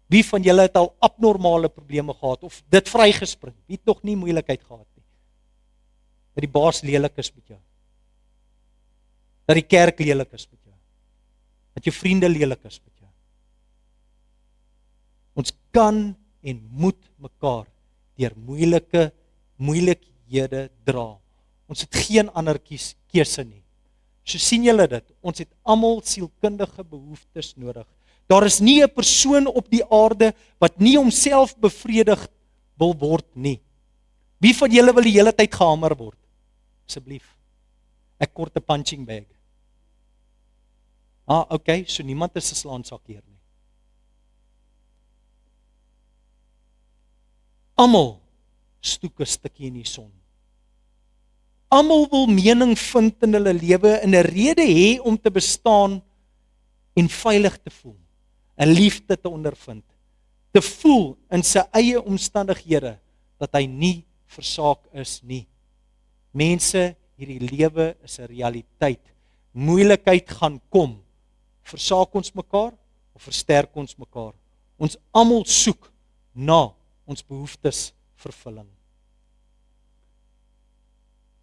Wie van julle het al abnormale probleme gehad of dit vrygespring? Wie het nog nie moeilikheid gehad nie? Dat die baas lelik is met jou. Dat die kerk lelik is met jou. Dat jou vriende lelik is met jou. Ons kan en moet mekaar deur moeilikhede dra. Ons het geen ander keuse nie. So sien julle dit, ons het almal sielkundige behoeftes nodig. Daar is nie 'n persoon op die aarde wat nie homself bevredig wil word nie. Wie van julle wil die hele tyd gehamer word? Asseblief. Ek kort 'n punching bag. Okay, so niemand is 'n slaansak hier nie. Almal stoek 'n stukkie in die son. Almal wil mening vind in hulle lewe en 'n rede hê om te bestaan en veilig te voel, 'n liefde te ondervind, te voel in sy eie omstandighede dat hy nie versaak is nie. Mense, hierdie lewe is 'n realiteit. Moeilikheid gaan kom. Versaak ons mekaar of versterk ons mekaar? Ons almal soek na ons behoeftes vervulling.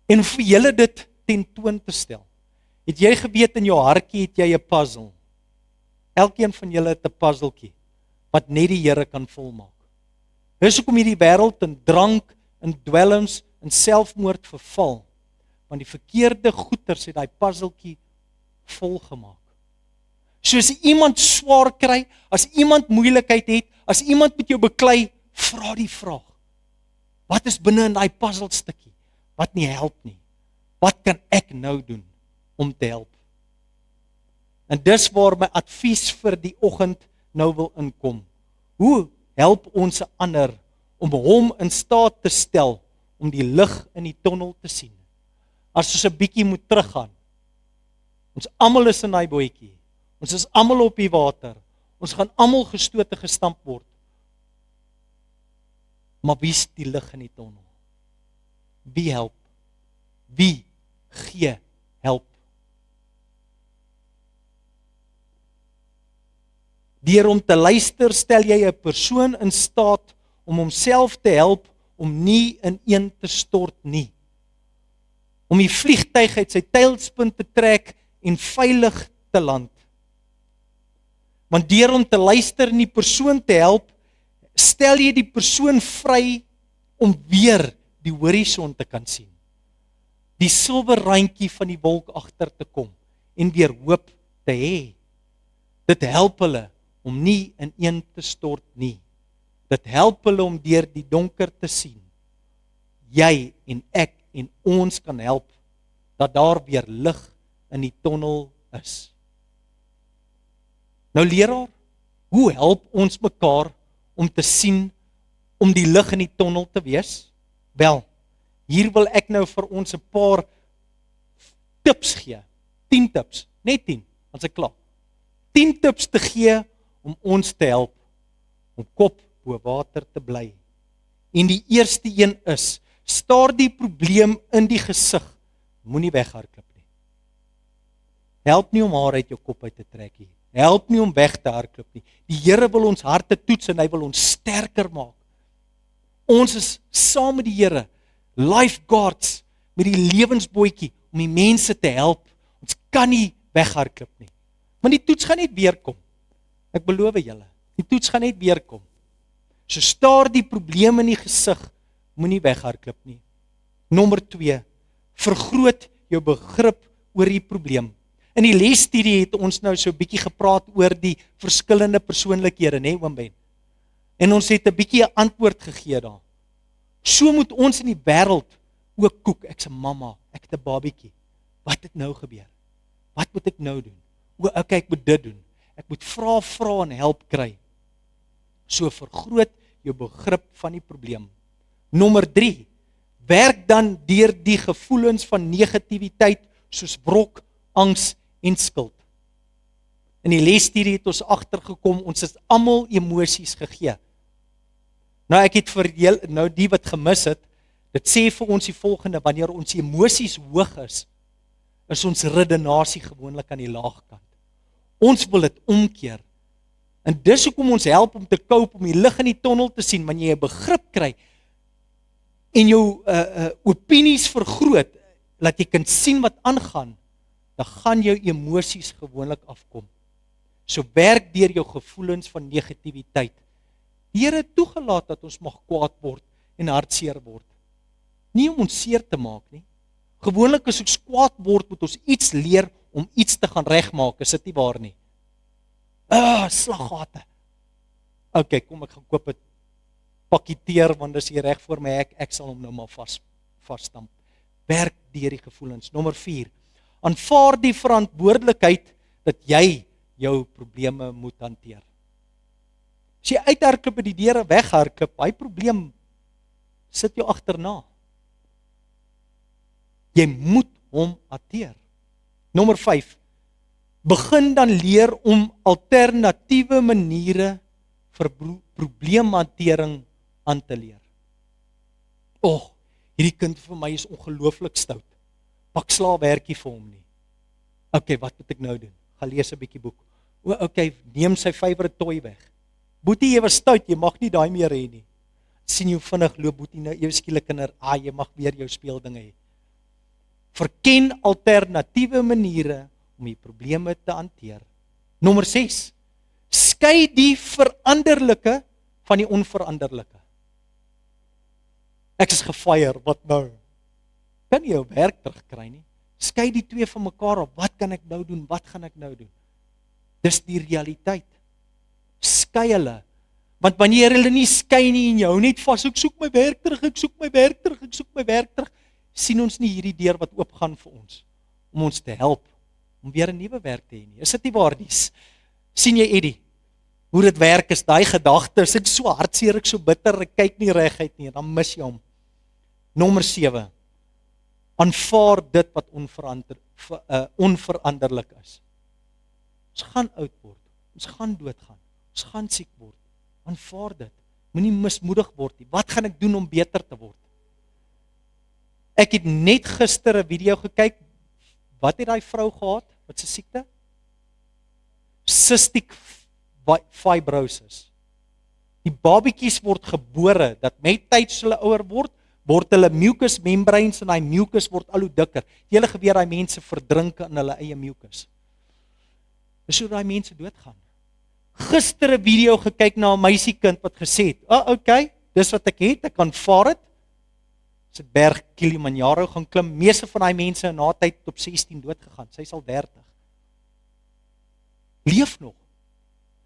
En vir julle dit tentoon te stel. Het jy geweet in jou hartjie het jy 'n puzzle? Elkeen van julle het 'n puzzeltjie wat net die Here kan volmaak. Dis hoekom hierdie wêreld in drank, in dwelms, in selfmoord verval. Want die verkeerde goeters het daai puzzeltjie volgemaak. So as iemand swaar kry, as iemand moeilikheid het, as iemand met jou beklei, vra die vraag. Wat is binne in daai puzzelstukkie wat nie help nie? Wat kan ek nou doen om te help? En dis waar my advies vir die oggend nou wil inkom. Hoe help ons 'n ander om hom in staat te stel om die lig in die tonnel te sien? As ons 'n bietjie moet teruggaan. Ons almal is in daai bootjie. Ons is almal op die water. Ons gaan almal gestote gestamp word. Maar wie is die lig in die tonnel? Wie help? Wie gee help? Deur om te luister, stel jy 'n persoon in staat om homself te help om nie ineen te stort nie. Om die vliegtyg uit sy teilspunt te trek en veilig te land. Want deur om te luister en die persoon te help, stel jy die persoon vry om weer die horison te kan sien. die silwerrandjie van die wolk agter te kom en weer hoop te hê. Dit help hulle om nie ineen te stort nie. Dit help hulle om deur die donker te sien. Jy en ek en ons kan help dat daar weer lig in die tonnel is. Nou leraar, hoe help ons mekaar om te sien, om die lig in die tonnel te wees? Wel, hier wil ek nou vir ons 'n paar tips gee. 10 tips, net 10, dan is ek klaar. 10 tips te gee om ons te help om kop bo water te bly. En die eerste een is, staar die probleem in die gesig, moenie weghardloop nie. Help nie om haar uit jou kop uit te trek nie. Help nie om weg te hardloop nie. Die Here wil ons harte toets en hy wil ons sterker maak. Ons is saam met die Here, lifeguards, met die lewensbootjie, om die mense te help. Ons kan nie weghardloop nie. Maar die toets gaan net weer kom. Ek beloof julle, die toets gaan net weer kom. So staar die probleem in die gesig, moenie weghardloop nie. Nommer 2, vergroot jou begrip oor die probleem. In die lesstudie het ons nou so 'n bietjie gepraat oor die verskillende persoonlikhede, né, oom Ben? En ons het 'n bietjie 'n antwoord gegee daar. So moet ons in die wêreld ook koek. Ek's 'n mamma, ek het 'n babietjie. Wat het nou gebeur? Wat moet ek nou doen? Okay, ek moet dit doen. Ek moet vra en help kry. So vergroot jou begrip van die probleem. Nommer 3, werk dan deur die gevoelens van negativiteit soos wrok, angs en skuld. In die lesstudie het ons agtergekom, ons is almal emosies gegee. Nou ek het vir julle, nou die wat gemis het, dit sê vir ons die volgende, wanneer ons emosies hoog is ons redenasie gewoonlik aan die laagkant. Ons wil dit omkeer. En dis hoekom ons help om te cope, om die lig in die tonnel te sien, wanneer jy 'n begrip kry en jou opinies vergroot, laat jy kan sien wat aangaan, dan gaan jou emosies gewoonlik afkom. So werk deur jou gevoelens van negativiteit. Die Here het toegelaat dat ons mag kwaad word en hartseer word. Nie om ons seer te maak nie. Gewoonlik as ons kwaad word, moet ons iets leer om iets te gaan regmaak, is dit nie waar nie? Slaggate. Okay, kom ek gaan koop het pakketeer, want dis hier reg voor my hek, ek sal hom nou maar vasstamp. Werk deur die gevoelens. Nommer 4, aanvaar die verantwoordelikheid dat jy jou probleme moet hanteer. As jy uithardloop by die deure weghardloop, hy probleem sit jou agterna. Jy moet hom hanteer. Nommer 5, begin dan leer om alternatiewe maniere vir probleemhantering aan te leer. Hierdie kind vir my is ongelooflik stout. Pak slaapwerkie vir hom nie. Okay, wat moet ek nou doen? Gaan lees 'n bietjie boek. Okay, neem sy favourite toy weg. Boetie, jy was stout, jy mag nie daai meer hê nie. Sien jou vinnig loop, Boetie, nou ewe skielik kinder, jy mag weer jou speeldinge hê. Verken alternatiewe maniere om die probleme te hanteer. Nommer 6, skei die veranderlike van die onveranderlike. Ek is gefire, wat nou? Kan jy jou werk terugkry nie? Skei die twee van mekaar op, wat kan ek nou doen, wat gaan ek nou doen? Dis die realiteit. Skei hulle, want wanneer hulle nie skei nie en jou net vas, ek soek my werk terug, ek soek my werk terug, ek soek my werk terug, sien ons nie hierdie deur wat oopgaan vir ons, om ons te help, om weer 'n nuwe werk te hê nie. Is dit nie waar nie? Sien jy Eddie, hoe dit werk is, daai gedagtes, ek so hartseer, ek so bitter, ek kyk nie reguit nie, dan mis jy hom. Nommer 7, aanvaar dit wat onveranderlik is. Ons gaan oud word, ons gaan doodgaan, ons gaan siek word, aanvaar dit, moenie mismoedig word nie, wat gaan ek doen om beter te word? Ek het net gister 'n video gekyk, wat het daai vrou gehad, wat se siekte? Cystic fibrosis. Die babietjies word gebore, dat met tyd as hulle ouer word hulle mucus membranes en daai mucus word al hoe dikker. Die hele gebeur daai mense verdrink in hulle eie mucus. Dis hoe daai mense doodgaan. Gister 'n video gekyk na 'n meisiekind wat gesê het, okay, dis wat ek het, ek aanvaar dit. Sy het berg Kilimanjaro gaan klim. Meeste van die mense in haar tyd op 16 dood gegaan. Sy is al 30. Leef nog.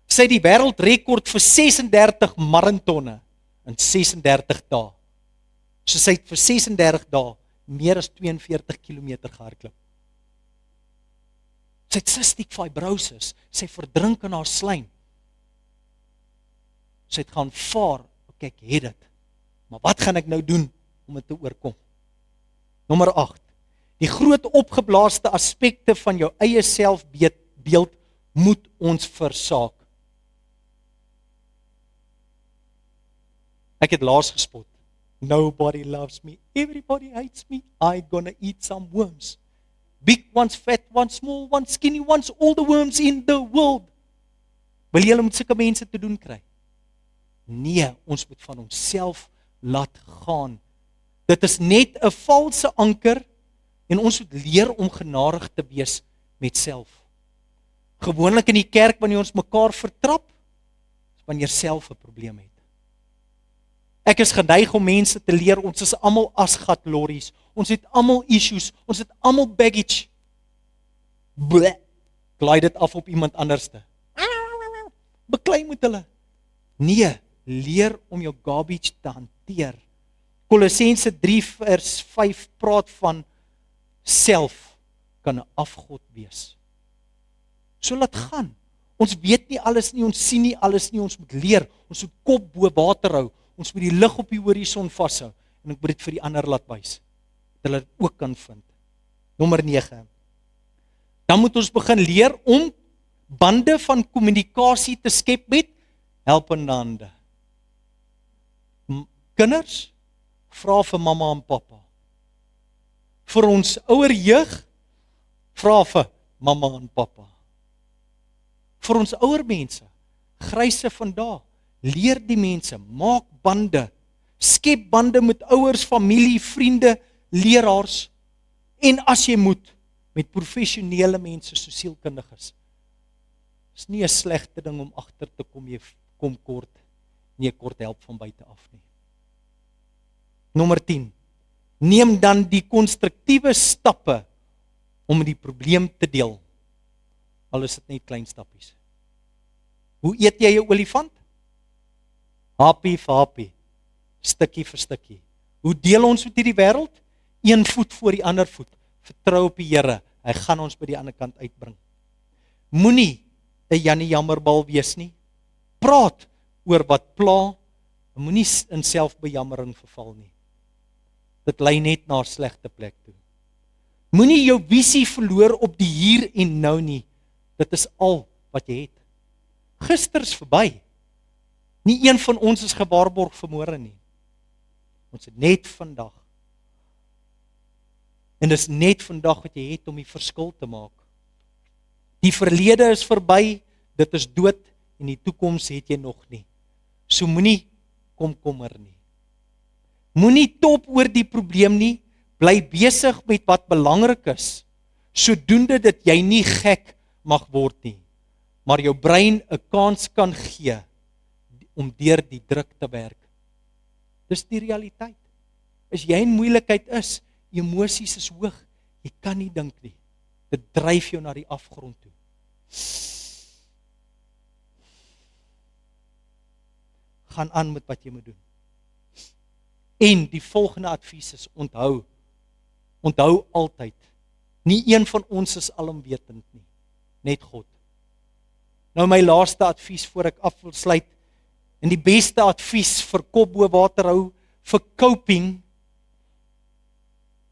Sy het die wêreldrekord vir 36 maratonne in 36 dae. So sy het vir 36 dae meer as 42 km gehardloop. Sy het cystic fibrosis, sy verdrink in haar slaim. Sy het gaan vaar, kyk, het dit. Maar wat gaan ek nou doen om dit te oorkom? Nommer 8. Die groot opgeblaaste aspekte van jou eie selfbeeld moet ons versaak. Ek het laas gespot. Nobody loves me, everybody hates me, I gonna eat some worms. Big ones, fat ones, small ones, skinny ones, all the worms in the world. Wil julle met sulke mense te doen kry? Nee, ons moet van onsself laat gaan. Dit is net 'n valse anker en ons moet leer om genadig te wees met self. Gewoonlik in die kerk wanneer ons mekaar vertrap, is wanneer self 'n probleem het. Ek is geneig om mense te leer, ons is almal asgatlorries, ons het almal issues, ons het almal baggage. Bleh, glaai dit af op iemand anderste. Beklei met hulle. Nee, leer om jou garbage te hanteer. Kolossense 3 vers 5 praat van self kan 'n afgod wees. So laat gaan. Ons weet nie alles nie, ons sien nie alles nie, ons moet leer. Ons moet kop bo water hou. Ons moet die lig op die horison vashou en ek moet dit vir die ander laat wys. Dat hulle dit ook kan vind. Nommer 9. Dan moet ons begin leer om bande van kommunikasie te skep met helpende hande. Kinders, vra vir mamma en pappa. Vir ons ouer jeug, vra vir mamma en pappa. Vir ons ouer mense, gryse vandag, leer die mense, maak bande, skep bande met ouers, familie, vriende, leraars, en as jy moet, met professionele mense so sielkundiges. Is nie 'n slegte ding om agter te kom, jy kom kort, nie kort help van buite af nie. Nommer 10. Neem dan die konstruktiewe stappe om die probleem te deel. Al is dit net klein stappies. Hoe eet jy 'n olifant? Happie vir happie, stukkie vir stukkie. Hoe deel ons met hierdie wêreld? Een voet voor die ander voet. Vertrou op die Here, hy gaan ons by die ander kant uitbring. Moenie 'n Jannie jammerbal wees nie. Praat oor wat pla, en moenie in selfbejammering verval nie. Dit lei net na 'n slegte plek toe. Moenie jou visie verloor op die hier en nou nie. Dit is al wat jy het. Gister is verby. Nie een van ons is gewaarborg vir môre nie. Ons het net vandag. En dis net vandag wat jy het om die verskil te maak. Die verlede is verby, dit is dood en die toekoms het jy nog nie. So moenie komkommer nie. Moenie top oor die probleem nie, bly besig met wat belangrik is, sodoende dat jy nie gek mag word nie, maar jou brein 'n kans kan gee om deur die druk te werk. Dis die realiteit. As jy in moeilikheid is, emosies is hoog, jy kan nie dink nie. Dit dryf jou na die afgrond toe. Gaan aan met wat jy moet doen. En die volgende advies is, onthou altyd, nie een van ons is alomwetend nie, net God. Nou my laaste advies voor ek af wil sluit, en die beste advies vir kop bo water hou, vir coping,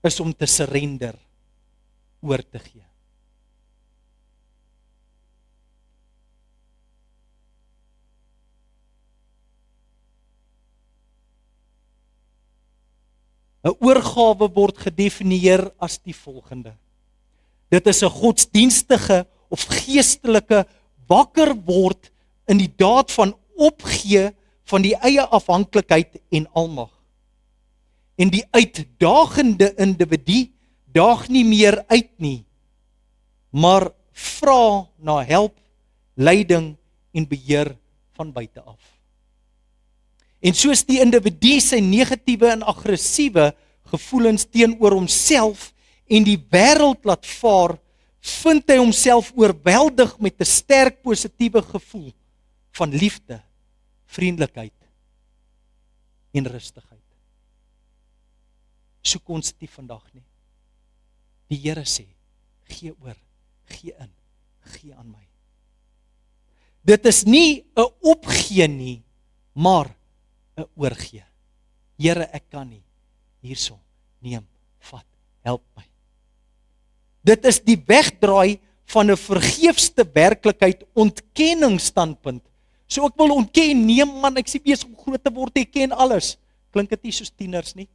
is om te surrender, oor te gee. Een oorgawe word gedefinieer as die volgende. Dit is 'n godsdienstige of geestelike wakker word in die daad van opgee van die eie afhanklikheid en almag. En die uitdagende individu daag nie meer uit nie, maar vra na help, leiding en beheer van buite af. En soos die individu sy negatiewe en aggressiewe gevoelens teenoor homself en die wêreld laat vaar, vind hy homself oorweldig met 'n sterk positiewe gevoel van liefde, vriendelikheid en rustigheid. Soek ons dit vandag nie. Die Here sê, gee oor, gee in, gee aan my. Dit is nie 'n opgee nie, maar 'n oorgee. Here, ek kan nie. Hierso, neem, vat, help my. Dit is die wegdraai van 'n vergeefste werklikheid ontkenningsstandpunt. So ek wil ontken, nee man, ek is besig om groot te word, ek ken alles. Klink dit nie soos tieners nie?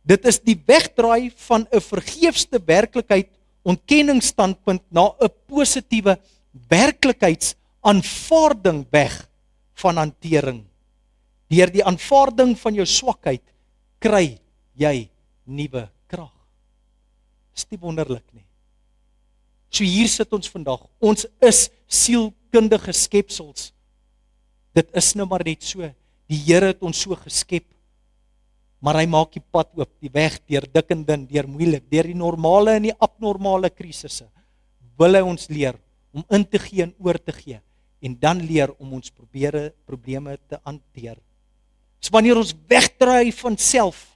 Dit is die wegdraai van 'n vergeefste werklikheid ontkenningsstandpunt na 'n positiewe werklikheidsaanvaarding weg van hantering. Deur die aanvaarding van jou swakheid kry jy nuwe krag. Dis nie wonderlik nie. So hier sit ons vandag. Ons is sielkundige skepsels. Dit is nou maar net so. Die Here het ons so geskep. Maar hy maak die pad oop, die weg deur dik en dun, deur moeilik, deur die normale en die abnormale krisisse. Wil hy ons leer om in te gee en oor te gee en dan leer om ons probleme te hanteer. Dis wanneer ons wegdraai van self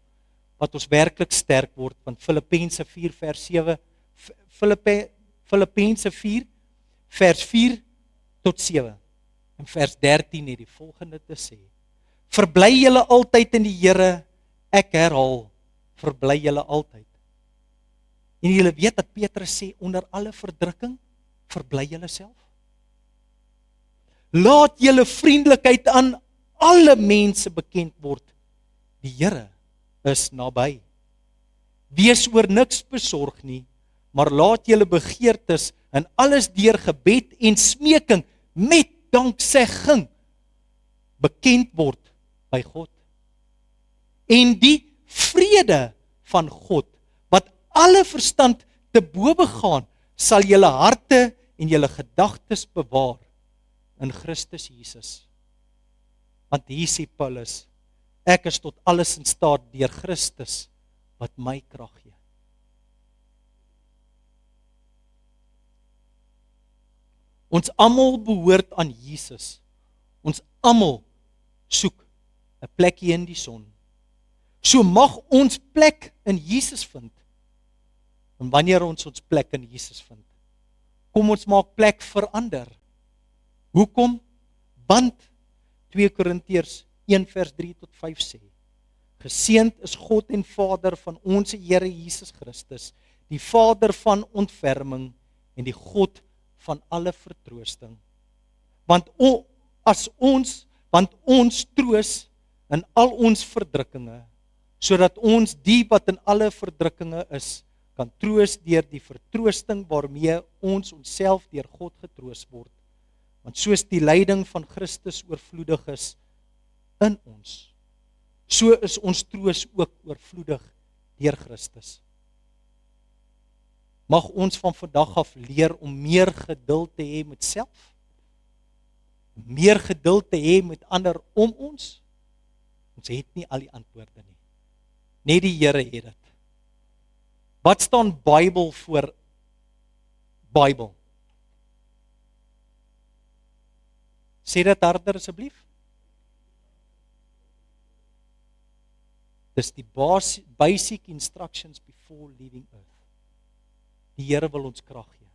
wat ons werklik sterk word, want Filippense 4 vers 7 Filippense 4 vers 4 tot 7 en vers 13 het die volgende te sê: Verbly julle altyd in die Here, ek herhaal, verbly julle altyd. En julle weet dat Petrus sê onder alle verdrukking, verbly julle self. Laat julle vriendelikheid aan alle mense bekend word. Die Here is naby. Wees oor niks besorg nie, maar laat julle begeertes in alles deur gebed en smeking met danksegging bekend word by God. En die vrede van God, wat alle verstand te bowe gaan, sal julle harte en julle gedagtes bewaar in Christus Jesus. Want hier sê Paulus, ek is tot alles in staat deur Christus wat my krag gee. Ons almal behoort aan Jesus. Ons almal soek 'n plekkie in die son. So mag ons plek in Jesus vind. En wanneer ons plek in Jesus vind, kom ons maak plek vir ander. Hoekom? Want 2 Korintiërs 1 vers 3 tot 5 sê: Geseënd is God en Vader van ons Here Jesus Christus, die Vader van ontferming en die God van alle vertroosting. Want ons troos in al ons verdrukkinge, sodat ons die wat in alle verdrukkinge is, kan troos deur die vertroosting waarmee ons onsself deur God getroos word. Want soos die lyding van Christus oorvloedig is in ons, so is ons troos ook oorvloedig deur Christus. Mag ons van vandag af leer om meer geduld te hê met self, meer geduld te hê met ander om ons. Ons het nie al die antwoorde nie. Net die Here het dit. Wat staan Bybel voor Bybel? Sê dit harder asseblief. Dis die basic instructions before leaving earth. Die Here wil ons krag gee.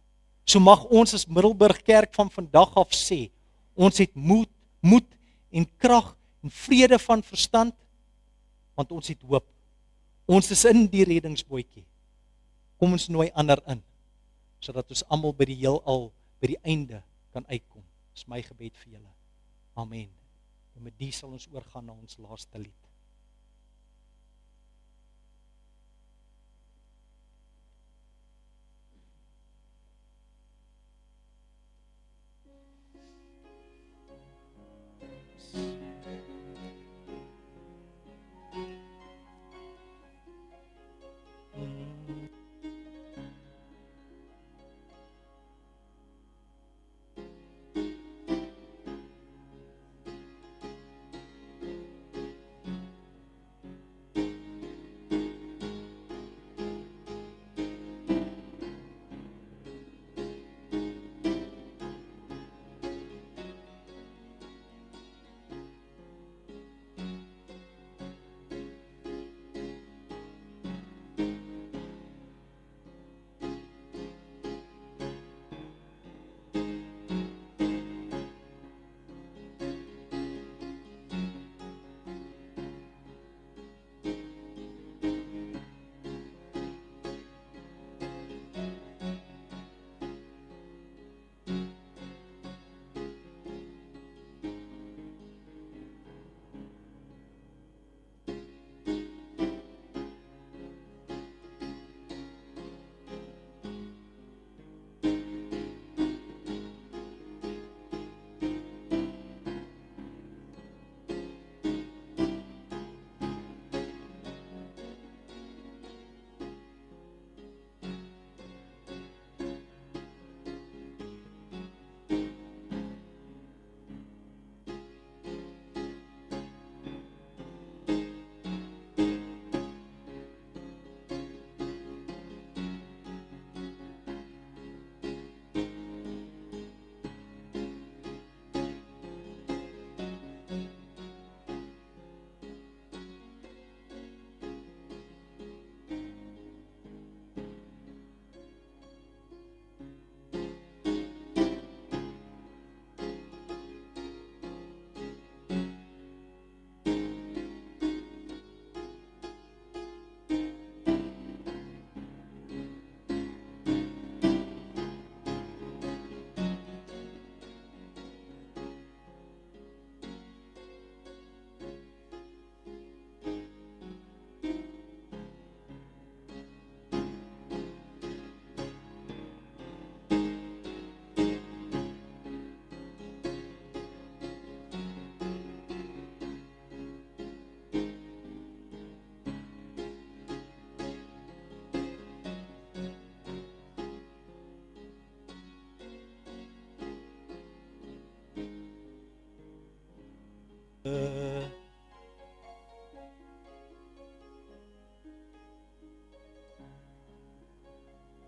So mag ons as Middelburg Kerk van vandag af sê, ons het moed en krag en vrede van verstand, want ons het hoop. Ons is in die reddingsbootjie. Kom ons nooi ander in, sodat ons almal by die heelal, by die einde kan uitkom. Dis my gebed vir julle. Amen. En met die sal ons oorgaan na ons laaste lied.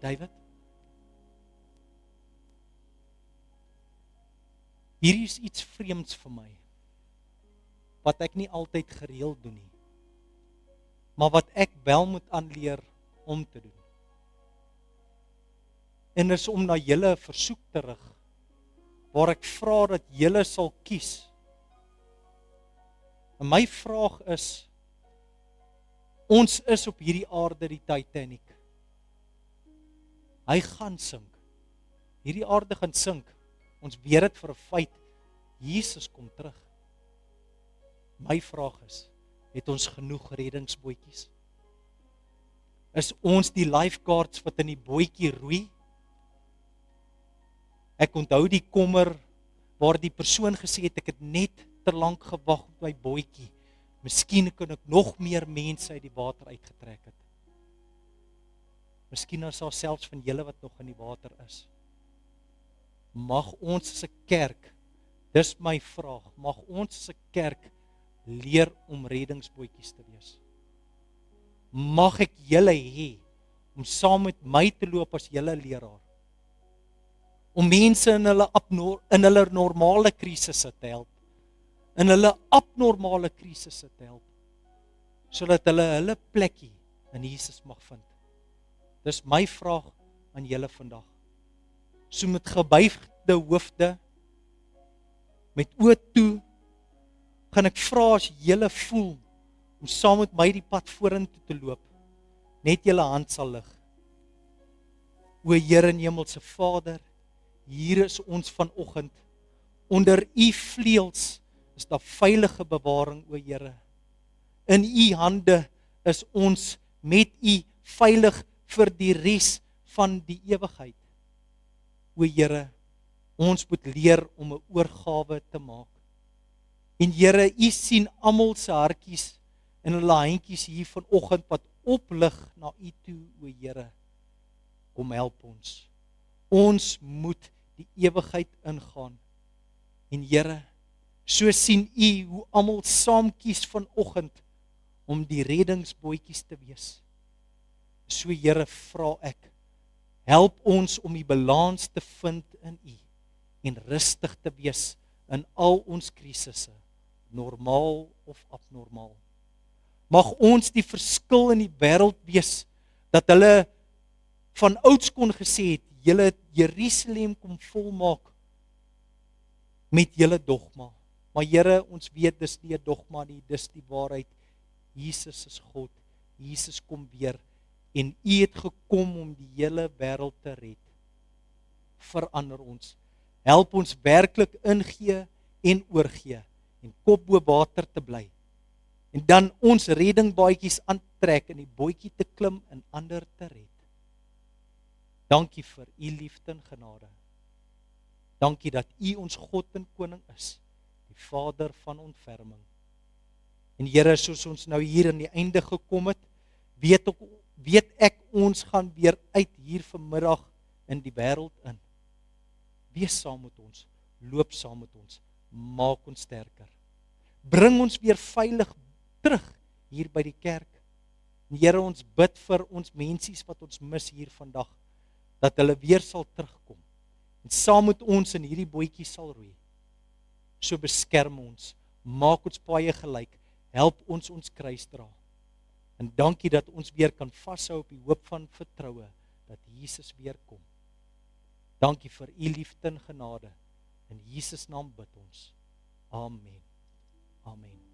David, hier is iets vreemds vir my, wat ek nie altyd gereeld doen nie, maar wat ek wel moet aanleer om te doen. En is om na julle versoek terug, waar ek vra dat julle sal kies. En my vraag is, ons is op hierdie aarde die Titanic. Hy gaan sink. Hierdie aarde gaan sink. Ons weet dit vir 'n feit. Jesus kom terug. My vraag is, het ons genoeg reddingsbootjies? Is ons die lifeguards wat in die bootjie roei? Ek onthou die kommer waar die persoon gesê het, ek het net te lank gewag op my bootjie. Miskien kan ek nog meer mense uit die water uitgetrek het. Miskien is daar selfs van julle wat nog in die water is. Mag ons as 'n kerk, dis my vraag, mag ons as 'n kerk leer om reddingsbootjies te wees. Mag ek julle hê om saam met my te loop as julle leraar. Om mense in hulle normale krisisse te help. In hulle abnormale krisisse te help. Sodat hulle plekkie in Jesus mag vind. Dis my vraag aan julle vandag. So met gebuigde hoofde, met oë toe, gaan ek vra as julle voel om saam met my die pad vorentoe te loop, net julle hand sal lig. O Here en Hemelse Vader, hier is ons vanoggend. Onder u vleuels is daar veilige bewaring, o Here. In u hande is ons met u veilig vir die res van die ewigheid. O Here, ons moet leer om 'n oorgawe te maak. En Here, u sien almal se hartjies en hulle handjies hier vanoggend wat oplig na u toe, o Here. Kom help ons. Ons moet die ewigheid ingaan. En Here, so sien u hoe almal saam kies vanoggend om die reddingsbootjies te wees. So Here, vra ek, help ons om die balans te vind in u en rustig te wees in al ons krisisse, normaal of abnormaal. Mag ons die verskil in die wêreld wees, dat hulle van ouds kon gesê het, julle het Jerusalem kom volmaak met julle dogma. Maar Here, ons weet dis nie 'n dogma nie, dis die waarheid. Jesus is God, Jesus kom weer, en u het gekom om die hele wêreld te red. Verander ons. Help ons werklik ingee en oorgee, en kop bo water te bly. En dan ons reddingbootjies aantrek en die bootjie te klim en ander te red. Dankie vir u liefde en genade. Dankie dat u ons God en koning is, die Vader van ontferming. En Here, soos ons nou hier aan die einde gekom het, weet ek ons gaan weer uit hier vanmiddag in die wêreld in. Wees saam met ons, loop saam met ons, maak ons sterker. Bring ons weer veilig terug hier by die kerk. En Here, ons bid vir ons mensies wat ons mis hier vandag, dat hulle weer sal terugkom en saam met ons in hierdie bootjie sal roei. So beskerm ons, maak ons paaie gelyk, help ons ons kruis dra. En dankie dat ons weer kan vashou op die hoop van vertroue dat Jesus weer kom. Dankie vir u liefde en genade. In Jesus naam bid ons. Amen. Amen.